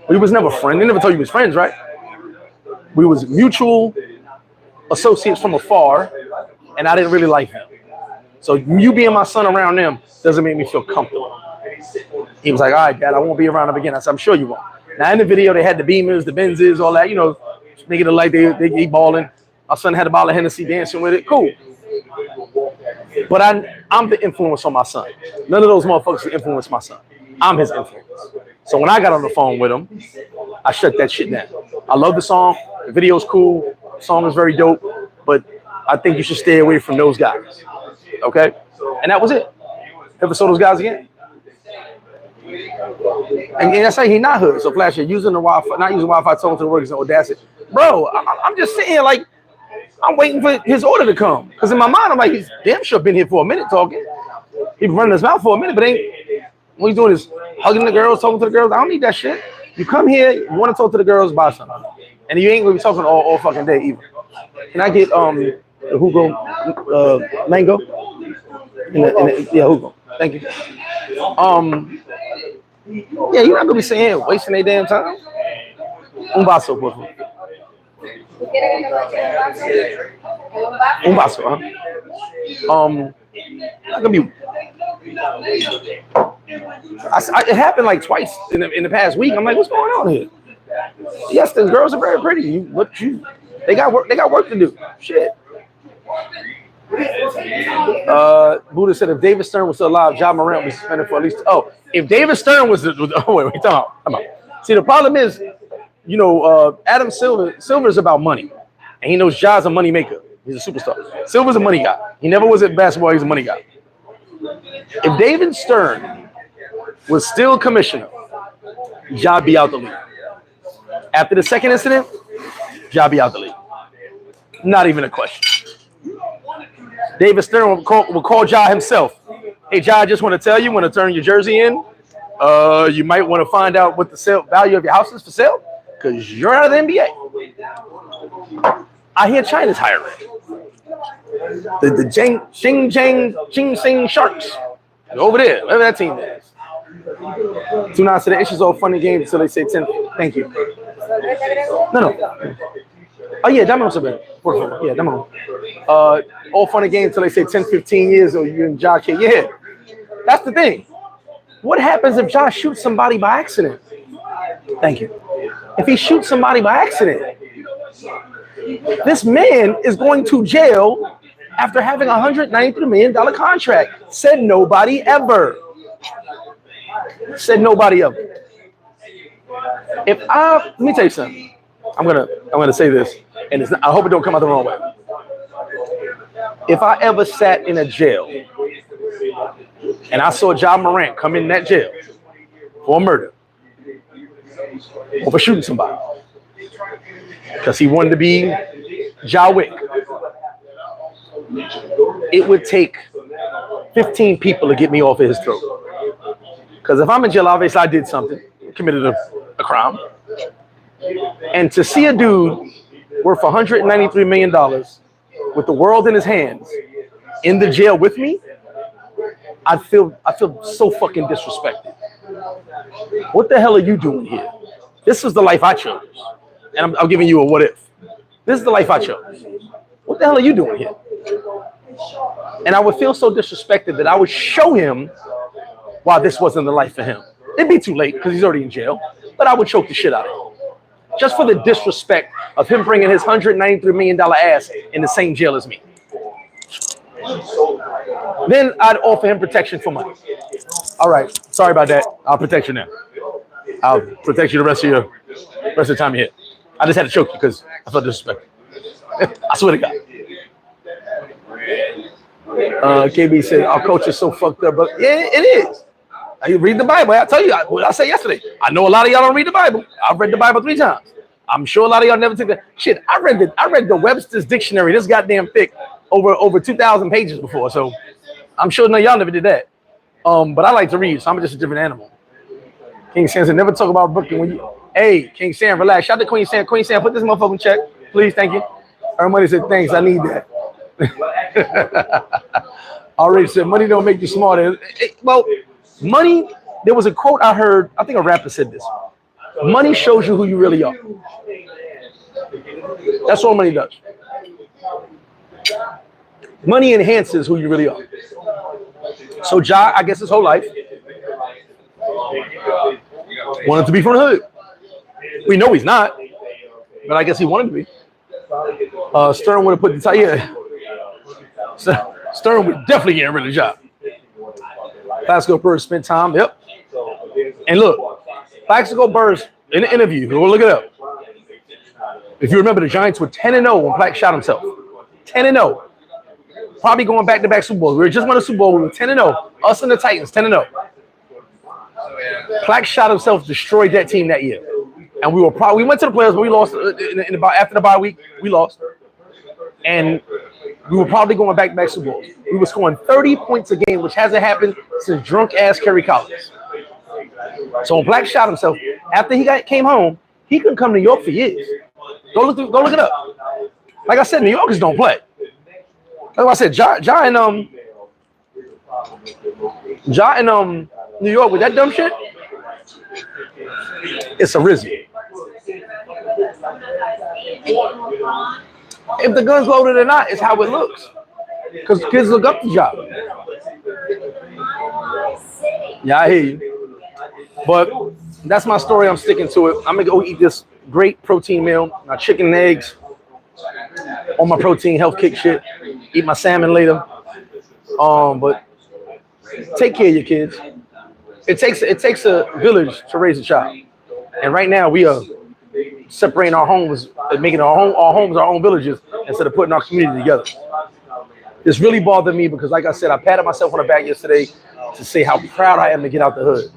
We was never friends. They never told you we was friends, right? We was mutual associates from afar, and I didn't really like him. So you being my son around them doesn't make me feel comfortable. He was like, "All right, Dad, I won't be around them again." I said, "I'm sure you won't." Now in the video, they had the Beamers, the Benzes, all that, making it like they balling. My son had a bottle of Hennessy, dancing with it. Cool. But I'm the influence on my son. None of those motherfuckers influence my son. I'm his influence. So when I got on the phone with him, I shut that shit down. I love the song. The video's cool. The song is very dope. But I think you should stay away from those guys. Okay? And that was it. Ever saw those guys again? And that's how he not hood. So Flash, you're using the Wi-Fi, not using Wi-Fi, talking to the workers in Audacity. Bro, I'm just sitting here like, I'm waiting for his order to come. Because in my mind, I'm like, he's damn sure been here for a minute talking. He's running his mouth for a minute, but what he's doing is hugging the girls, talking to the girls. I don't need that shit. You come here, you want to talk to the girls, buy something. And you ain't going to be talking all fucking day either. Can I get the Hugo mango? Yeah, Hugo. Thank you. Yeah, you're not going to be sitting here wasting their damn time. Un vaso, por favor. Un vaso, huh? Not gonna be. It happened like twice in the past week. I'm like, what's going on here? Yes, the girls are very pretty. They got work to do. Shit. Buddha said if David Stern was still alive, Ja Morant was suspended for at least. Oh, if David Stern was wait, come on. See, the problem is, Adam Silver's about money, and he knows Ja's a money maker. He's a superstar. Silver's a money guy. He never was at basketball. He's a money guy. If David Stern was still commissioner, Ja be out the league. After the second incident, Ja be out the league. Not even a question. David Stern will call Ja himself. Hey, Ja, I just want to tell you, when to turn your jersey in, you might want to find out what the value of your house is for sale, because you're out of the NBA. I hear China's hiring. The Jing Sing Sharks. Over there, whatever that team is. Tuna said the issues all funny games until they say 10. Thank you. No. Oh, yeah, dame un segundo. Por favor. Yeah, dame un. All funny games until they say 10, 15 years or you and Ja kid. Yeah, that's the thing. What happens if Ja shoots somebody by accident? Thank you. If he shoots somebody by accident, this man is going to jail after having a $193 million contract. Said nobody ever. Said nobody ever. Let me tell you something. I'm gonna say this, and I hope it don't come out the wrong way. If I ever sat in a jail and I saw Ja Morant come in that jail for murder or for shooting somebody because he wanted to be Ja Wick, it would take 15 people to get me off of his throat. Because if I'm in jail, obviously I did something, committed a crime. And to see a dude worth $193 million with the world in his hands in the jail with me, I feel so fucking disrespected. What the hell are you doing here? This is the life I chose. And I'm giving you a what if. This is the life I chose. What the hell are you doing here? And I would feel so disrespected that I would show him why this wasn't the life for him. It'd be too late because he's already in jail, but I would choke the shit out of him. Just for the disrespect of him bringing his $193 million ass in the same jail as me. Then I'd offer him protection for money. All right, sorry about that. I'll protect you now. I'll protect you the rest of the time you're here. I just had to choke you because I felt disrespected. I swear to God. KB said our culture is so fucked up, but yeah, it is. You read the Bible. I tell you what I said yesterday. I know a lot of y'all don't read the Bible. I've read the Bible 3 times. I'm sure a lot of y'all never took that shit. I read the Webster's dictionary. This goddamn thick, over 2,000 pages before. So I'm sure none of y'all never did that. But I like to read, so I'm just a different animal. King Sam said, never talk about Brooklyn when you. Hey, King Sam, relax. Shout out to Queen Sam. Queen Sam, put this motherfucker in check, please. Thank you. Everybody said thanks. I need that. Already said money don't make you smarter. Well, money. There was a quote I heard. I think a rapper said this. Money shows you who you really are. That's all money does. Money enhances who you really are. So Ja, I guess his whole life, wanted to be from the hood. We know he's not, but I guess he wanted to be. Stern would have put the tie. Yeah. Stern would definitely get rid of the job. Plaxico Burress spent time. Yep. And look, Plaxico Burress in the interview. Go look it up. If you remember, the Giants were 10-0 when Plax shot himself. 10-0. Probably going back-to-back Super Bowls. We were just won a Super Bowl. We were 10-0. Us and the Titans, 10-0. Plaque shot himself, destroyed that team that year. And we went to the playoffs, but we lost after the bye week. We lost. And we were probably going back Super Bowls. We were scoring 30 points a game, which hasn't happened since drunk ass Kerry Collins. So when Black shot himself, after he came home, he couldn't come to New York for years. Go look it up. Like I said, New Yorkers don't play. Like I said, Ja in New York with that dumb shit, it's a rizzy. If the gun's loaded or not, it's how it looks. Because kids look up to Ja. Yeah, I hear you. But that's my story. I'm sticking to it. I'm going to go eat this great protein meal. My chicken and eggs. On my protein health kick shit. Eat my salmon later. But take care of your kids. It takes a village to raise a child. And right now we are separating our homes and making our homes our own villages instead of putting our community together. This really bothered me because, like I said, I patted myself on the back yesterday to say how proud I am to get out the hood.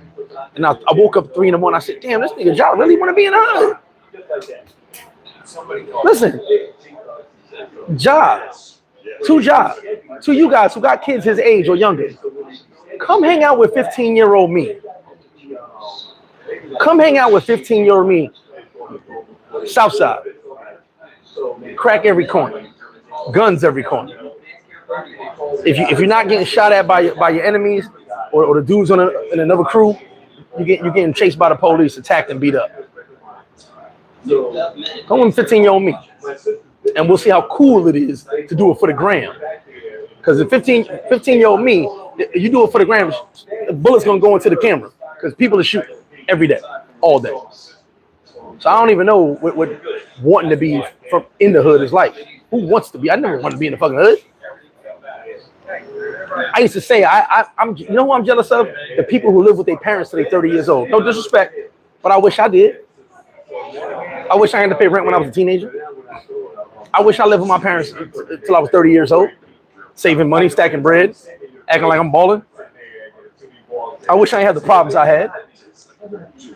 And I woke up 3 a.m. I said, damn, this nigga Ja really want to be in the hood. Listen, Ja, to you guys who got kids his age or younger, come hang out with 15-year-old me. Come hang out with 15-year-old me. Southside. Crack every corner. Guns every corner. If you're not getting shot at by your enemies or the dudes in another crew, you're getting chased by the police, attacked and beat up. Come with 15-year-old me. And we'll see how cool it is to do it for the gram. Because the 15-year-old me, you do it for the gram, the bullet's going to go into the camera. Because people are shooting every day, all day. So I don't even know what wanting to be in the hood is like. Who wants to be? I never wanted to be in the fucking hood. I used to say, I'm you know who I'm jealous of? The people who live with their parents till they're 30 years old. No disrespect, but I wish I did. I wish I had to pay rent when I was a teenager. I wish I lived with my parents until I was 30 years old, saving money, stacking bread, acting like I'm balling. I wish I had the problems I had.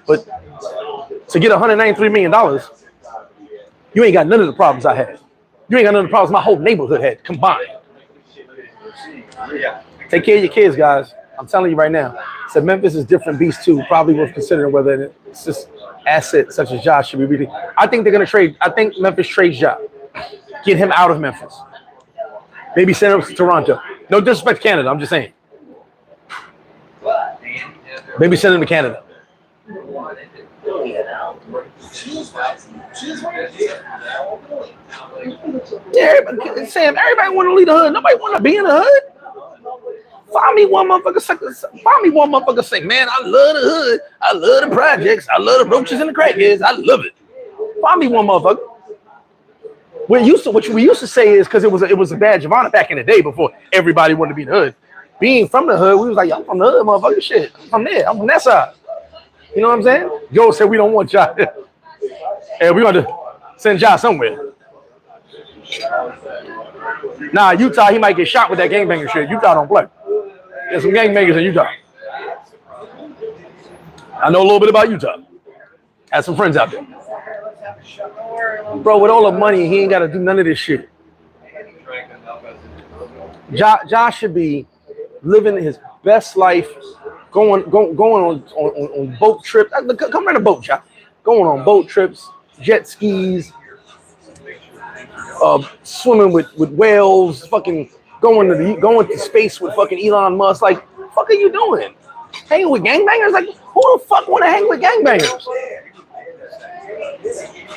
But to get $193 million, you ain't got none of the problems I had. You ain't got none of the problems my whole neighborhood had combined. Take care of your kids, guys. I'm telling you right now. So Memphis is different beast too. Probably worth considering whether it's just assets such as Ja should be really. I think they're gonna trade. I think Memphis trades Ja. Get him out of Memphis. Maybe send him to Toronto. No disrespect to Canada. I'm just saying. Maybe send him to Canada. Yeah, Sam, everybody want to leave the hood. Nobody want to be in the hood. Find me one motherfucker say, man, I love the hood. I love the projects. I love the roaches and the crackheads. I love it. Find me one motherfucker. What we used to say is because it was a badge of honor back in the day before everybody wanted to be in the hood. Being from the hood, we was like, I'm from the hood, motherfucker. Shit, I'm from there. I'm from that side. You know what I'm saying? Joe said we don't want Ja. And we're going to send Ja somewhere. Nah, Utah, he might get shot with that gangbanger shit. Utah don't play. There's some gangbangers in Utah. I know a little bit about Utah. Had some friends out there. Bro, with all the money, he ain't got to do none of this shit. Ja should be living his best life, going on boat trips. Come rent a boat, Ja. Going on boat trips, jet skis, swimming with whales, fucking going to space with fucking Elon Musk. Like, fuck are you doing? Hanging with gangbangers? Like, who the fuck want to hang with gangbangers?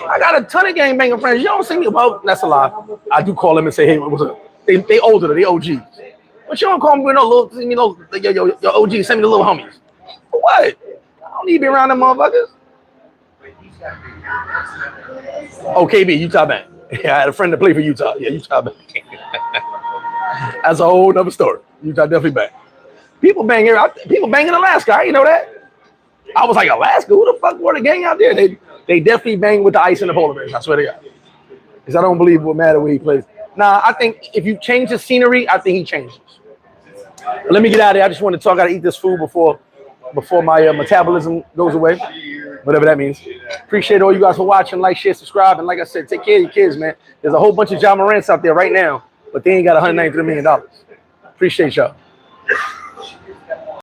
I got a ton of gangbanger friends. You don't see me. Well, that's a lie. I do call them and say, hey, what's up? They older, they OGs. But you don't call me with no little, your OG, send me the little homies. For what? I don't need to be around them motherfuckers. Oh, KB, Utah Bank. Yeah, I had a friend that played for Utah. Yeah, Utah Bank. That's a whole other story. Utah definitely Bank. People bang in Alaska. I didn't know that. I was like, Alaska? Who the fuck were the gang out there? They definitely bang with the ice and the polar bears. I swear to God. Because I don't believe it would matter where he plays. Nah, I think if you change the scenery, I think he changes. But let me get out of here. I just want to talk. I got to eat this food before before my metabolism goes away, whatever that means. Appreciate all you guys for watching. Like, share, subscribe, and like I said, take care of your kids, man. There's a whole bunch of John Morants out there right now, but they ain't got $193 million. Appreciate y'all.